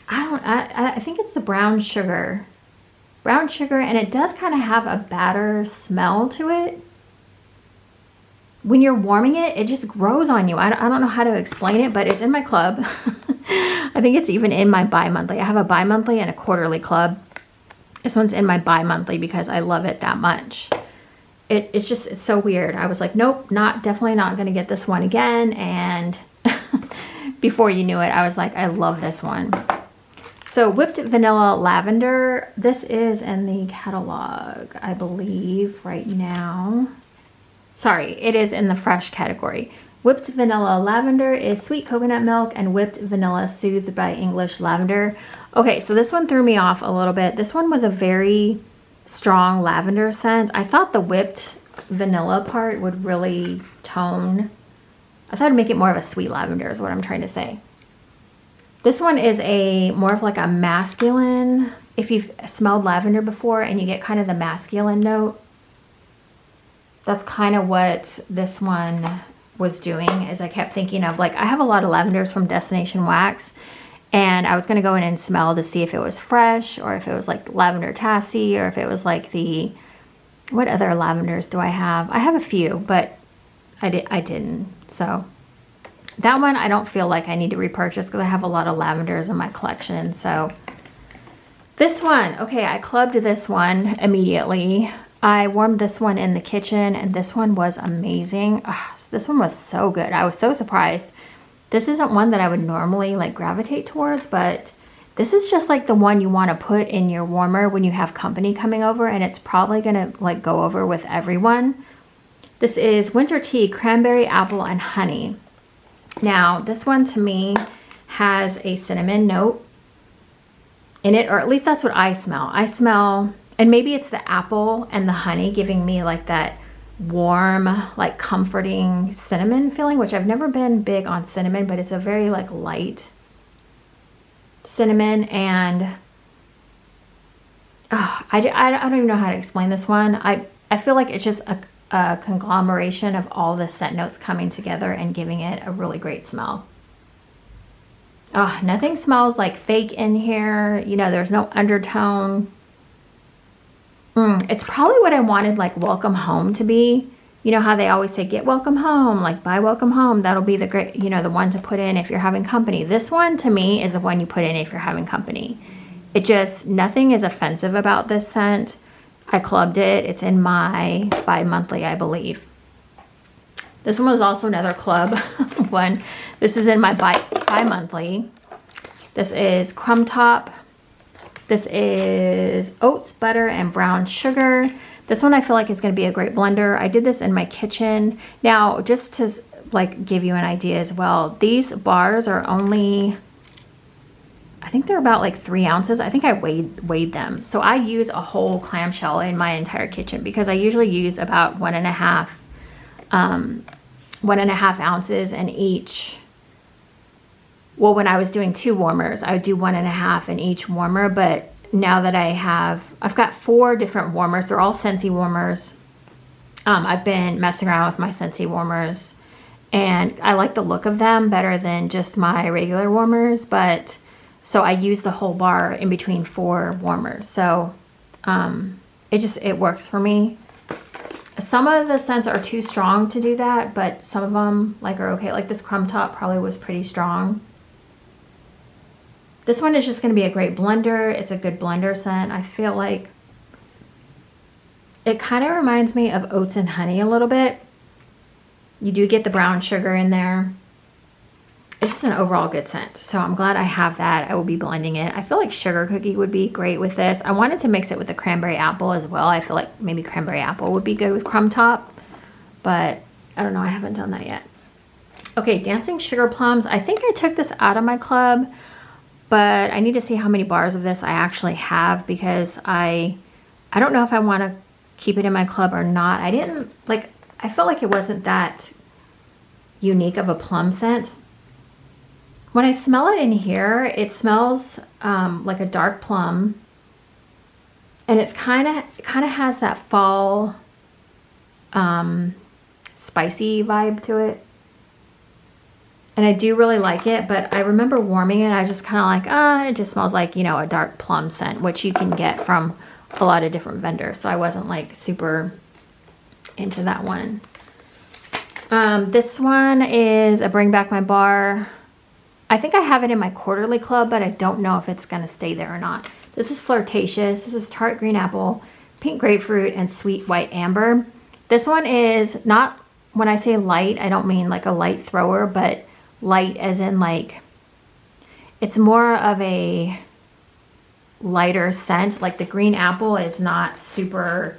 I think it's the brown sugar, and it does kind of have a batter smell to it. When you're warming it, it just grows on you. I don't know how to explain it, but it's in my club. I think it's even in my bi-monthly. I have a bi-monthly and a quarterly club. This one's in my bi-monthly because I love it that much. It's so weird. I was like, nope, definitely not gonna get this one again. And before you knew it, I was like, I love this one. So Whipped Vanilla Lavender. This is in the catalog, I believe, right now. Sorry, it is in the fresh category. Whipped Vanilla Lavender is sweet coconut milk and whipped vanilla soothed by English lavender. Okay, so this one threw me off a little bit. This one was a very strong lavender scent. I thought the whipped vanilla part would really tone. I thought it'd make it more of a sweet lavender is what I'm trying to say. This one is more of like a masculine, if you've smelled lavender before and you get kind of the masculine note. That's kind of what this one was doing, is I kept thinking of, like, I have a lot of lavenders from Destination Wax, and I was going to go in and smell to see if it was fresh, or if it was like lavender tassie, or if it was like what other lavenders do I have? I have a few, but I didn't. So that one I don't feel like I need to repurchase because I have a lot of lavenders in my collection. So this one, okay, I clubbed this one immediately. I warmed this one in the kitchen, and this one was amazing. This one was so good. I was so surprised. This isn't one that I would normally like gravitate towards, but this is just like the one you want to put in your warmer when you have company coming over, and it's probably gonna like go over with everyone. This is Winter Tea, Cranberry, Apple, and Honey. Now, this one to me has a cinnamon note in it, or at least that's what I smell. I smell, and maybe it's the apple and the honey giving me like that warm, like comforting cinnamon feeling, which I've never been big on cinnamon, but it's a very like light cinnamon. And I don't even know how to explain this one. I feel like it's just a conglomeration of all the scent notes coming together and giving it a really great smell. Nothing smells like fake in here. You know, there's no undertone. It's probably what I wanted like Welcome Home to be. You know how they always say get Welcome Home, like buy Welcome Home. That'll be the great, you know, the one to put in if you're having company. This one to me is the one you put in if you're having company. It just, nothing is offensive about this scent. I clubbed it. It's in my bi-monthly, I believe. This one was also another club one. This is in my bi-monthly. This is Crumb Top. This is oats, butter, and brown sugar. This one I feel like is going to be a great blender. I did this in my kitchen. Now, just to like give you an idea as well, these bars are only I think they're about like 3 ounces. I think I weighed them. So I use a whole clamshell in my entire kitchen because I usually use about 1.5 ounces in each. Well, when I was doing 2 warmers, I would do 1.5 in each warmer. But now that I've got 4 different warmers. They're all Scentsy Warmers. I've been messing around with my Scentsy Warmers, and I like the look of them better than just my regular warmers. But so I use the whole bar in between 4 warmers. So it works for me. Some of the scents are too strong to do that, but some of them are okay. Like this Crumb Top probably was pretty strong. This one is just going to be a great blender. It's a good blender scent. I feel like it kind of reminds me of oats and honey a little bit. You do get the brown sugar in there. It's just an overall good scent. So I'm glad I have that. I will be blending it. I feel like sugar cookie would be great with this. I wanted to mix it with the cranberry apple as well. I feel like maybe cranberry apple would be good with Crumb Top, but I don't know. I haven't done that yet. Okay, Dancing Sugar Plums. I think I took this out of my club, but I need to see how many bars of this I actually have because I don't know if I want to keep it in my club or not. I felt like it wasn't that unique of a plum scent. When I smell it in here, it smells like a dark plum, and it kind of has that fall spicy vibe to it. And I do really like it, but I remember warming it. I just kind of like, it just smells like, a dark plum scent, which you can get from a lot of different vendors. So I wasn't like super into that one. This one is a Bring Back My Bar. I think I have it in my quarterly club, but I don't know if it's going to stay there or not. This is Flirtatious. This is Tart Green Apple, Pink Grapefruit, and Sweet White Amber. This one is not, when I say light, I don't mean like a light thrower, but light as in like, it's more of a lighter scent. Like the green apple is not super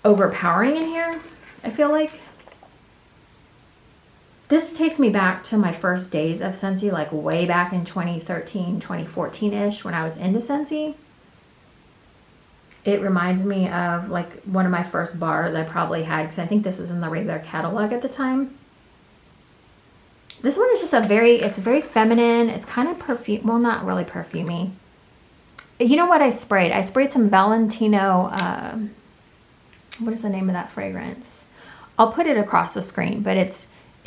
overpowering in here, I feel like. This takes me back to my first days of Scentsy, like way back in 2013, 2014-ish when I was into Scentsy. It reminds me of like one of my first bars I probably had, because I think this was in the regular catalog at the time. This one is just it's very feminine. It's kind of perfume, well, not really perfumey. You know what I sprayed? I sprayed some Valentino, what is the name of that fragrance? I'll put it across the screen, but it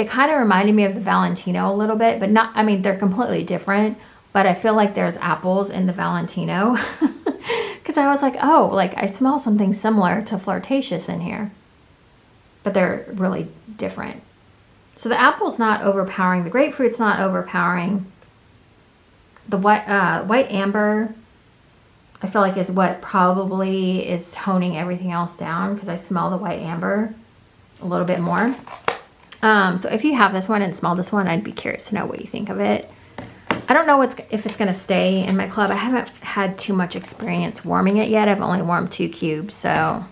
kind of reminded me of the Valentino a little bit, but not, I mean, they're completely different, but I feel like there's apples in the Valentino. Because I was like, oh, like I smell something similar to Flirtatious in here, but they're really different. So the apple's not overpowering. The grapefruit's not overpowering. The white amber, I feel like is what probably is toning everything else down, because I smell the white amber a little bit more. So if you have this one and smell this one, I'd be curious to know what you think of it. I don't know if it's going to stay in my club. I haven't had too much experience warming it yet. I've only warmed 2 cubes, so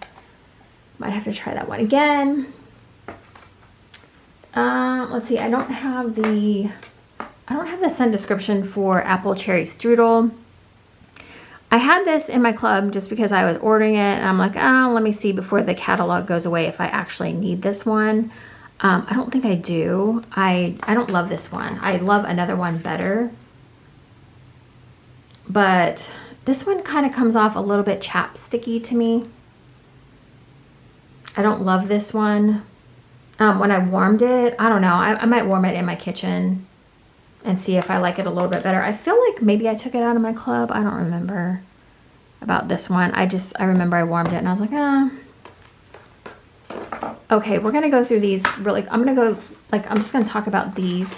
might have to try that one again. Let's see. I don't have the scent description for Apple Cherry Strudel. I had this in my club just because I was ordering it, and I'm like, let me see before the catalog goes away if I actually need this one. I don't think I do. I don't love this one. I love another one better. But this one kind of comes off a little bit chapsticky to me. I don't love this one. When I warmed it, I don't know. I might warm it in my kitchen and see if I like it a little bit better. I feel like maybe I took it out of my club. I don't remember about this one. I remember I warmed it and I was like, Okay, we're gonna go through these really, I'm just gonna talk about these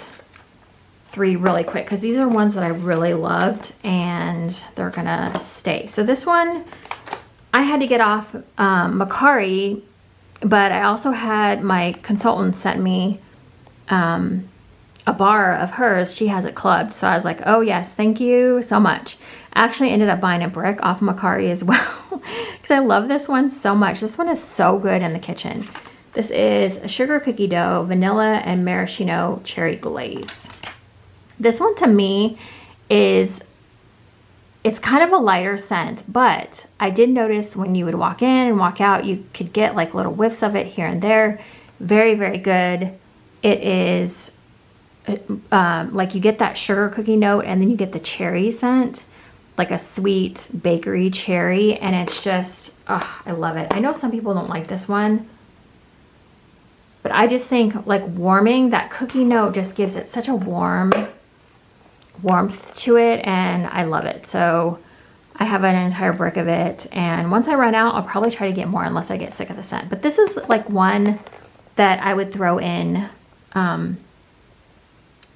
3 really quick, because these are ones that I really loved and they're gonna stay. So this one, I had to get off Macari, but I also had my consultant sent me a bar of hers. She has it clubbed. So I was like, oh yes, thank you so much. I actually ended up buying a brick off Macari as well, because I love this one so much. This one is so good in the kitchen. This is a sugar cookie dough, vanilla and maraschino cherry glaze. This one to me is It's kind of a lighter scent, but I did notice when you would walk in and walk out, you could get like little whiffs of it here and there. Very, very good. It is like you get that sugar cookie note, and then you get the cherry scent, like a sweet bakery cherry, and it's just, oh, I love it. I know some people don't like this one, but I just think like warming, that cookie note just gives it such a warmth to it, and I love it. So I have an entire brick of it, and once I run out, I'll probably try to get more unless I get sick of the scent. But this is like one that I would throw in,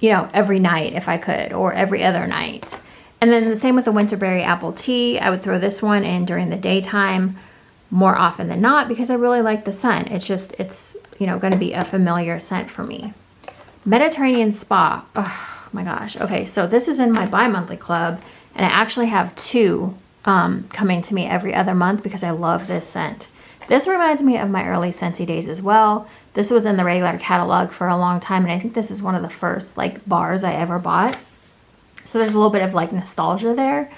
you know, every night if I could, or every other night. And then the same with the Winterberry Apple Tea. I would throw this one in during the daytime more often than not because I really like the scent. It's just, it's, you know, going to be a familiar scent for me. Mediterranean Spa. Oh my gosh. Okay, so this is in my bi-monthly club, and I actually have 2 coming to me every other month because I love this scent. This reminds me of my early Scentsy days as well. This was in the regular catalog for a long time, and I think this is one of the first like bars I ever bought. So there's a little bit of like nostalgia there,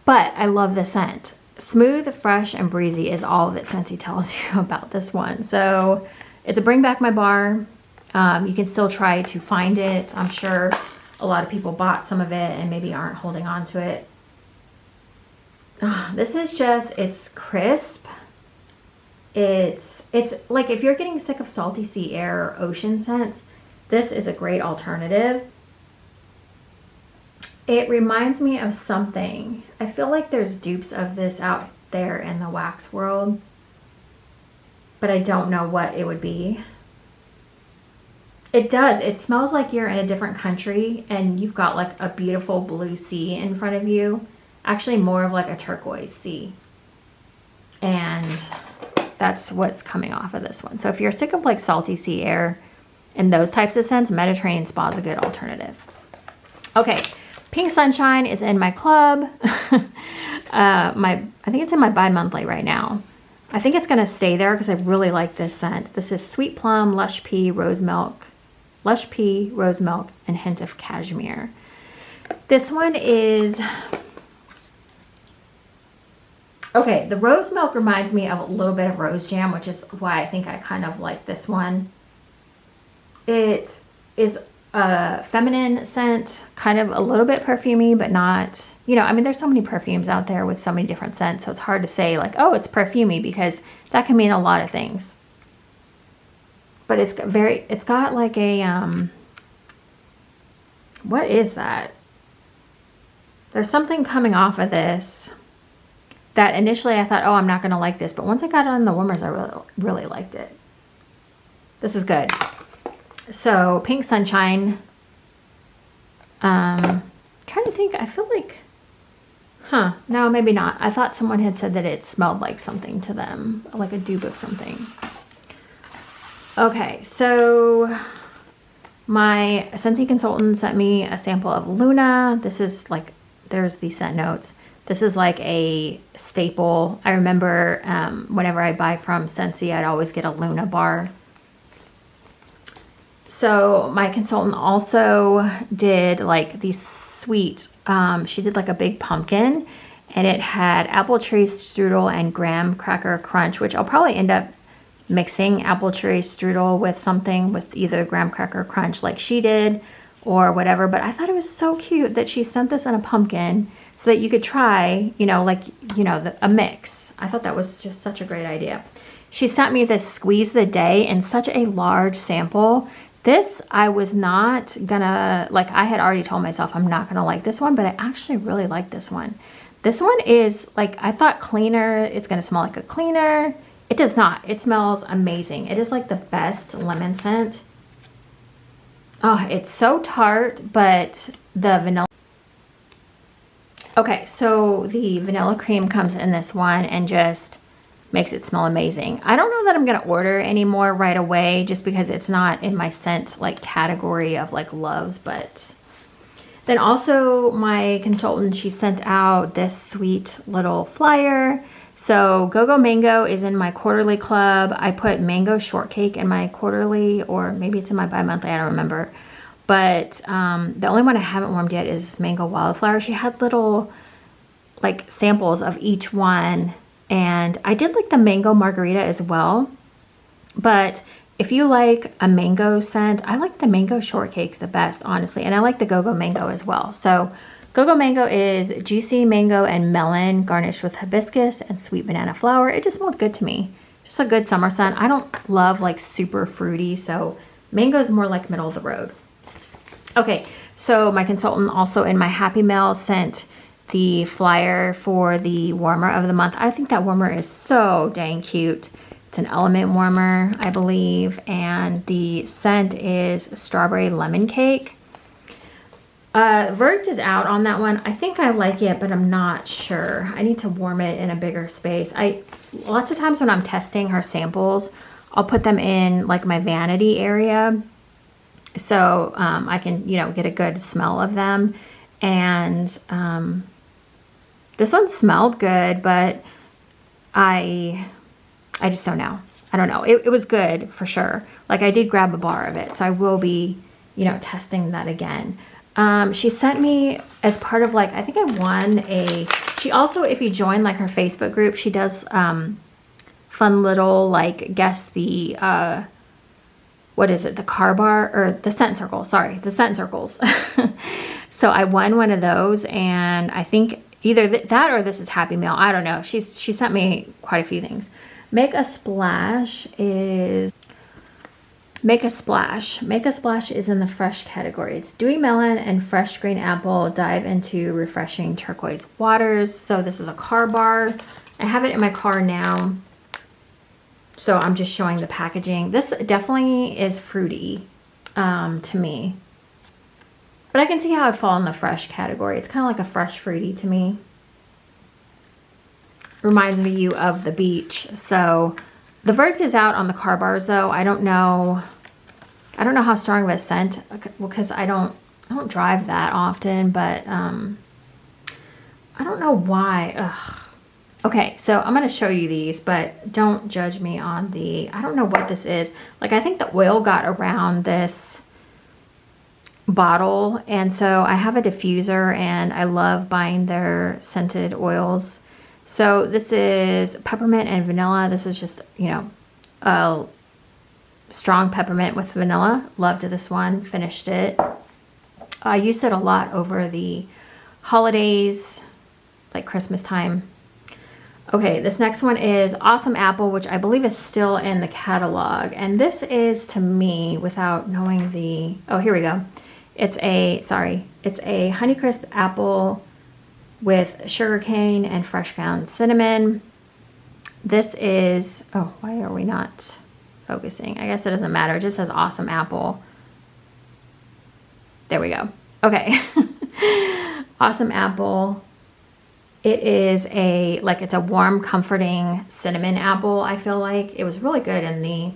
but I love the scent. Smooth, fresh, and breezy is all that Scentsy tells you about this one. So it's a bring back my bar. You can still try to find it. I'm sure a lot of people bought some of it and maybe aren't holding on to it. This is just, it's crisp. It's like if you're getting sick of salty sea air or ocean scents, this is a great alternative. It reminds me of something. I feel like there's dupes of this out there in the wax world, but I don't know what it would be. It does. It smells like you're in a different country and you've got like a beautiful blue sea in front of you. Actually more of like a turquoise sea. And that's what's coming off of this one. So if you're sick of like salty sea air and those types of scents, Mediterranean Spa is a good alternative. Okay, Pink Sunshine is in my club. I think it's in my bi-monthly right now. I think it's gonna stay there because I really like this scent. This is Sweet Plum, Lush Pea, Rose Milk, and hint of cashmere. This one is, okay, the Rose Milk reminds me of a little bit of Rose Jam, which is why I think I kind of like this one. It is a feminine scent, kind of a little bit perfumey, but not, you know, I mean, there's so many perfumes out there with so many different scents, so it's hard to say like, oh, it's perfumey, because that can mean a lot of things. But it's got like a, what is that? There's something coming off of this that initially I thought, oh, I'm not going to like this. But once I got it on the warmers, I really liked it. This is good. So Pink Sunshine. Trying to think, I feel like, no, maybe not. I thought someone had said that it smelled like something to them, like a dupe of something. Okay, so my Scentsy consultant sent me a sample of Luna. This is like, there's the scent notes. This is like a staple. I remember whenever I buy from Scentsy, I'd always get a Luna bar. So my consultant also did like these sweet, she did like a big pumpkin, and it had apple cherry strudel and graham cracker crunch, which I'll probably end up mixing apple cherry strudel with something, with either graham cracker crunch like she did or whatever. But I thought it was so cute that she sent this in a pumpkin so that you could try, you know, like, you know, a mix. I thought that was just such a great idea. She sent me this Squeeze the Day in such a large sample. This, I was not gonna, like, I had already told myself I'm not gonna like this one, but I actually really like this one. This one is, like, I thought cleaner, it's gonna smell like a cleaner. It does not. It smells amazing. It is like the best lemon scent. Oh, it's so tart, but the vanilla. Okay, so the vanilla cream comes in this one and just makes it smell amazing. I don't know that I'm gonna order anymore right away just because it's not in my scent like category of like loves, but then also my consultant, she sent out this sweet little flyer. So Go-Go Mango is in my quarterly club. I put mango shortcake in my quarterly, or maybe it's in my bi-monthly, I don't remember. But the only one I haven't warmed yet is Mango Wildflower. She had little like samples of each one, and I did like the mango margarita as well. But if you like a mango scent, I like the mango shortcake the best, honestly. And I like the go-go mango as well. So go-go mango is juicy mango and melon garnished with hibiscus and sweet banana flower. It just smelled good to me. Just a good summer scent. I don't love like super fruity, so mango is more like middle of the road. Okay, so my consultant also in my Happy Mail sent the flyer for the warmer of the month. I think that warmer is so dang cute. It's an element warmer, I believe, and the scent is strawberry lemon cake. Verdict is out on that one. I think I like it, but I'm not sure. I need to warm it in a bigger space. Lots of times when I'm testing her samples, I'll put them in like my vanity area, so I can, you know, get a good smell of them. And this one smelled good, but I just don't know. I don't know. It was good for sure. Like I did grab a bar of it, so I will be, you know, testing that again. She sent me as part of like, I think I won she also, if you join like her Facebook group, she does fun little like guess the, what is it? The car bar or the scent circle. Sorry, the scent circles. So I won one of those, and I think either that or this is Happy Mail. I don't know. She sent me quite a few things. Make a Splash is in the fresh category. It's dewy melon and fresh green apple dive into refreshing turquoise waters. So this is a car bar. I have it in my car now, so I'm just showing the packaging. This definitely is fruity to me, but I can see how it'd fall in the fresh category. It's kind of like a fresh fruity to me. Reminds me of the beach. So the verdict is out on the car bars though. I don't know how strong of a scent, because I don't drive that often, but I don't know why. Ugh. Okay, so I'm going to show you these, but don't judge me on I don't know what this is. Like I think the oil got around this bottle, and so I have a diffuser and I love buying their scented oils. So this is peppermint and vanilla. This is just, you know, a strong peppermint with vanilla. Loved this one, finished it. I used it a lot over the holidays, like Christmas time. Okay, this next one is Awesome Apple, which I believe is still in the catalog. And this is, to me, without knowing oh, here we go. It's a Honeycrisp apple with sugarcane and fresh ground cinnamon. This is, oh, why are we not focusing? I guess it doesn't matter. It just says Awesome Apple. There we go. Okay. Awesome Apple. It is it's a warm, comforting cinnamon apple. I feel like it was really good in the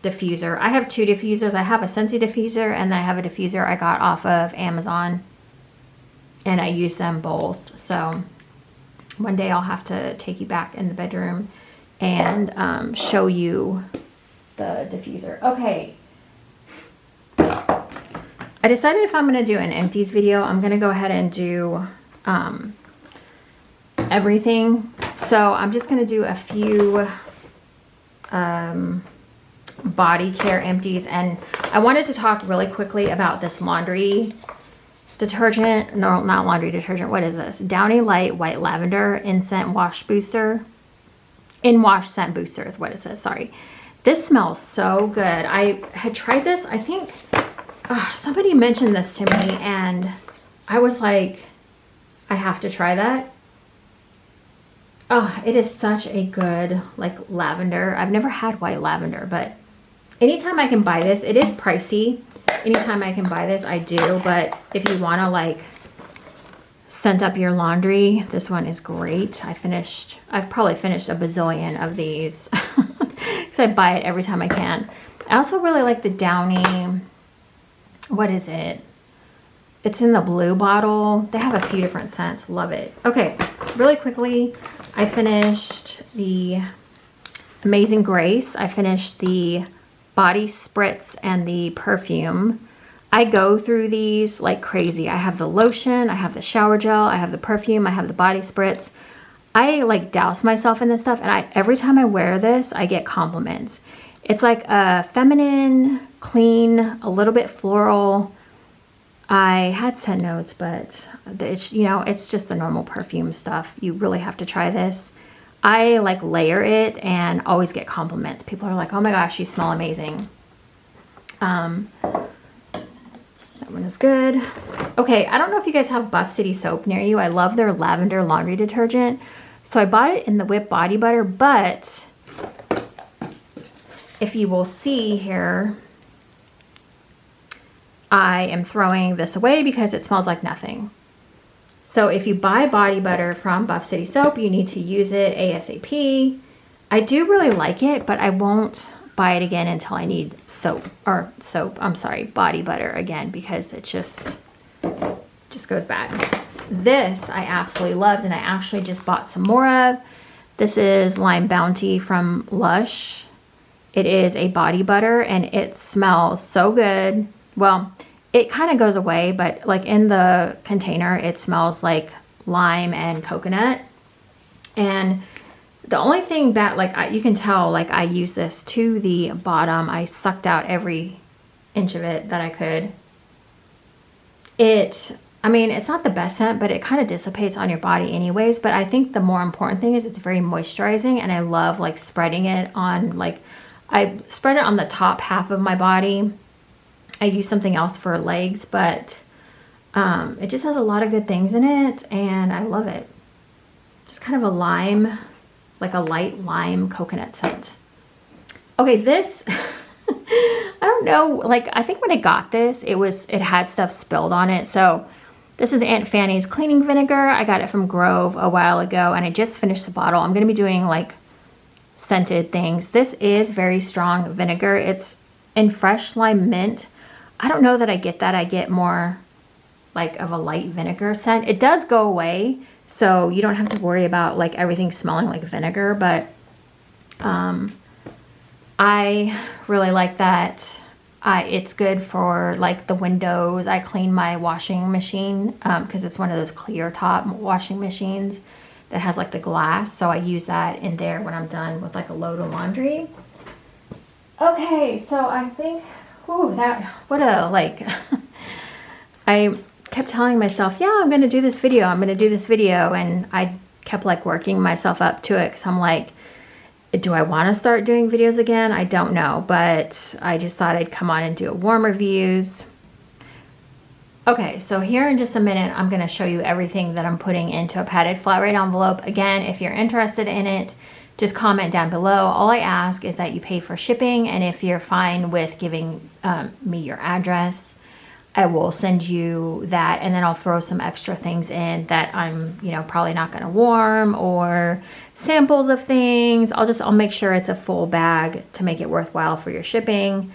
diffuser. I have two diffusers. I have a Scentsy diffuser, and then I have a diffuser I got off of Amazon, and I use them both. So one day I'll have to take you back in the bedroom and show you the diffuser. Okay. I decided if I'm going to do an empties video, I'm going to go ahead and do everything. So I'm just going to do a few body care empties. And I wanted to talk really quickly about this laundry detergent. No, not laundry detergent. What is this? Downy Light White Lavender In-Scent Wash Booster. In-Wash Scent Booster is what it says. Sorry. This smells so good. I had tried this, I think... somebody mentioned this to me, and I was like, I have to try that. Oh, it is such a good, like, lavender. I've never had white lavender, but anytime I can buy this, it is pricey. Anytime I can buy this, I do. But if you want to, like, scent up your laundry, this one is great. I've probably finished a bazillion of these because I buy it every time I can. I also really like the Downy... What is it? It's in the blue bottle. They have a few different scents. Love it. Okay, really quickly, I finished the Amazing Grace. I finished the body spritz and the perfume. I go through these like crazy. I have the lotion, I have the shower gel, I have the perfume, I have the body spritz. I like douse myself in this stuff, and every time I wear this, I get compliments. It's like a feminine, clean, a little bit floral. I had scent notes, but it's, you know, it's just the normal perfume stuff. You really have to try this. I like layer it and always get compliments. People are like, oh my gosh, you smell amazing. That one is good. Okay, I don't know if you guys have Buff City soap near you. I love their lavender laundry detergent. So I bought it in the Whip Body Butter, but if you will see here, I am throwing this away because it smells like nothing. So if you buy body butter from Buff City Soap, you need to use it ASAP. I do really like it, but I won't buy it again until I need body butter again, because it just goes bad. This I absolutely loved, and I actually just bought some more of. This is Lime Bounty from Lush. It is a body butter, and it smells so good. Well, it kind of goes away, but like in the container, it smells like lime and coconut. And the only thing that like you can tell, like I use this to the bottom. I sucked out every inch of it that I could. I mean, it's not the best scent, but it kind of dissipates on your body anyways. But I think the more important thing is it's very moisturizing, and I love like spreading it on, like I spread it on the top half of my body. I use something else for legs, but it just has a lot of good things in it, and I love it. Just kind of a lime, like a light lime coconut scent. Okay, this, I don't know, like I think when I got this, it had stuff spilled on it. So this is Aunt Fanny's cleaning vinegar. I got it from Grove a while ago, and I just finished the bottle. I'm going to be doing like scented things. This is very strong vinegar. It's in fresh lime mint. I don't know that I get that. I get more like of a light vinegar scent. It does go away, so you don't have to worry about like everything smelling like vinegar, but I really like that. It's good for like the windows. I clean my washing machine because it's one of those clear top washing machines that has like the glass, so I use that in there when I'm done with like a load of laundry. Okay, so I think, ooh, I kept telling myself, yeah, I'm gonna do this video, and I kept like working myself up to it, because I'm like, do I want to start doing videos again? I don't know, but I just thought I'd come on and do warm reviews. Okay, so here in just a minute, I'm gonna show you everything that I'm putting into a padded flat rate envelope. Again, if you're interested in it, just comment down below. All I ask is that you pay for shipping, and if you're fine with giving me your address, I will send you that, and then I'll throw some extra things in that I'm, you know, probably not going to warm, or samples of things. I'll make sure it's a full bag to make it worthwhile for your shipping.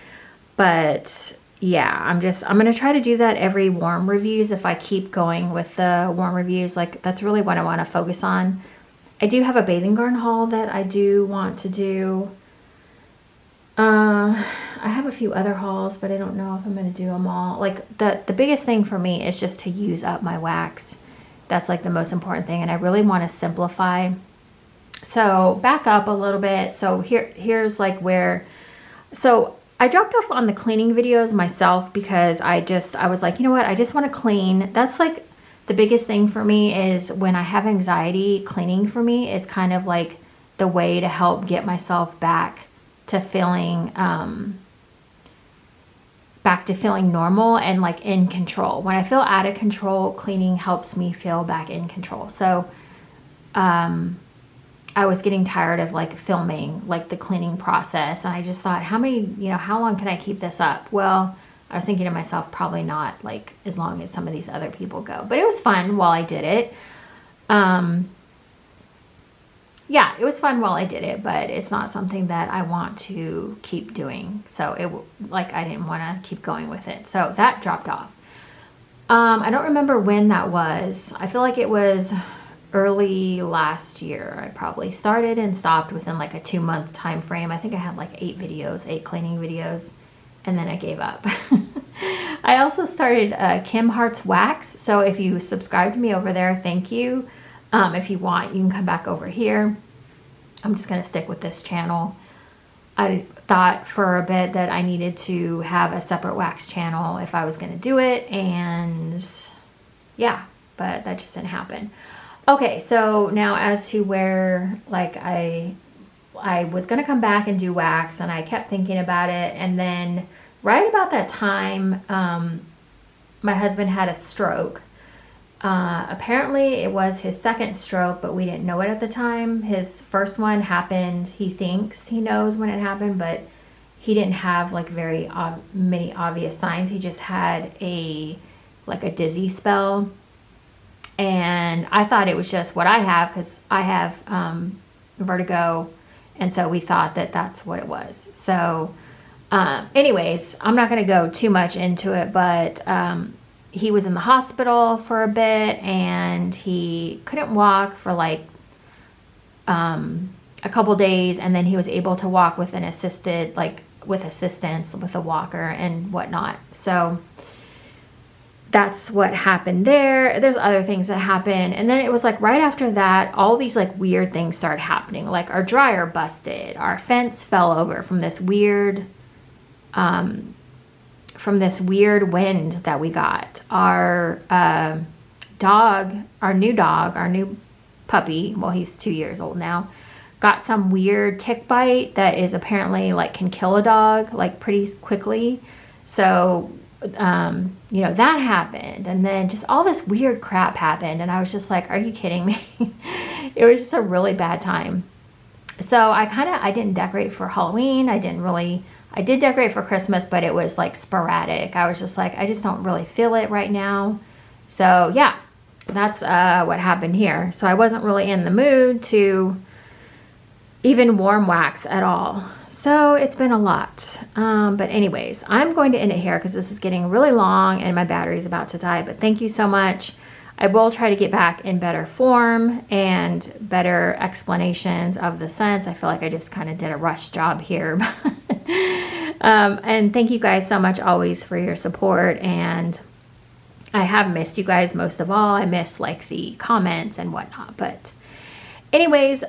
But yeah, I'm going to try to do that every warm reviews. If I keep going with the warm reviews, like that's really what I want to focus on. I do have a bathing garden haul that I do want to do. I have a few other hauls, but I don't know if I'm going to do them all. Like the biggest thing for me is just to use up my wax. That's like the most important thing, and I really want to simplify. So back up a little bit. So here's like where, so I dropped off on the cleaning videos myself because I was like, you know what, I just want to clean. That's like the biggest thing for me is when I have anxiety, cleaning for me is kind of like the way to help get myself back to feeling normal and like in control. When I feel out of control, cleaning helps me feel back in control. So I was getting tired of like filming like the cleaning process, and I just thought, how long can I keep this up? Well, I was thinking to myself, probably not like as long as some of these other people go, but it was fun while I did it. Yeah, it was fun while I did it, but it's not something that I want to keep doing. So I didn't want to keep going with it. So that dropped off. I don't remember when that was. I feel like it was early last year. I probably started and stopped within like a 2-month time frame. I think I had like 8 cleaning videos, and then I gave up. I also started Kim Hart's Wax. So if you subscribe to me over there, thank you. If you want, you can come back over here. I'm just going to stick with this channel. I thought for a bit that I needed to have a separate wax channel if I was going to do it. And yeah, but that just didn't happen. Okay, so now as to where, like, I was going to come back and do wax, and I kept thinking about it. And then right about that time, my husband had a stroke. Apparently it was his second stroke, but we didn't know it at the time. His first one happened, he thinks he knows when it happened, but he didn't have like very many obvious signs. He just had like a dizzy spell. And I thought it was just what I have, because I have vertigo. And so we thought that that's what it was. So anyways, I'm not going to go too much into it, but he was in the hospital for a bit, and he couldn't walk for like a couple days, and then he was able to walk with an assisted, like with assistance, with a walker and whatnot. So that's what happened there. There's other things that happened. And then it was like right after that, all these like weird things started happening. Like our dryer busted, our fence fell over from this weird wind that we got. Our new puppy, well, he's 2 years old now, got some weird tick bite that is apparently like can kill a dog like pretty quickly. So you know, that happened, and then just all this weird crap happened, and I was just like, are you kidding me? It was just a really bad time. So I didn't decorate for Halloween. I did decorate for Christmas, but it was like sporadic. I was just like, I just don't really feel it right now. So yeah, that's what happened here. So I wasn't really in the mood to even warm wax at all. So it's been a lot. But anyways, I'm going to end it here because this is getting really long and my battery is about to die. But thank you so much. I will try to get back in better form and better explanations of the scents. I feel like I just kind of did a rush job here. And thank you guys so much always for your support. And I have missed you guys most of all. I miss like the comments and whatnot. But anyways,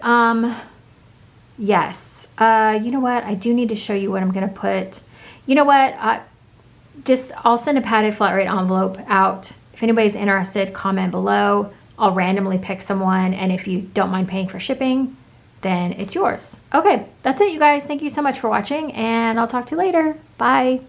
yes. You know what? I do need to show you what I'm going to put. You know what? I'll send a padded flat rate envelope out. If anybody's interested, comment below. I'll randomly pick someone. And if you don't mind paying for shipping, then it's yours. Okay, that's it, you guys. Thank you so much for watching, and I'll talk to you later. Bye.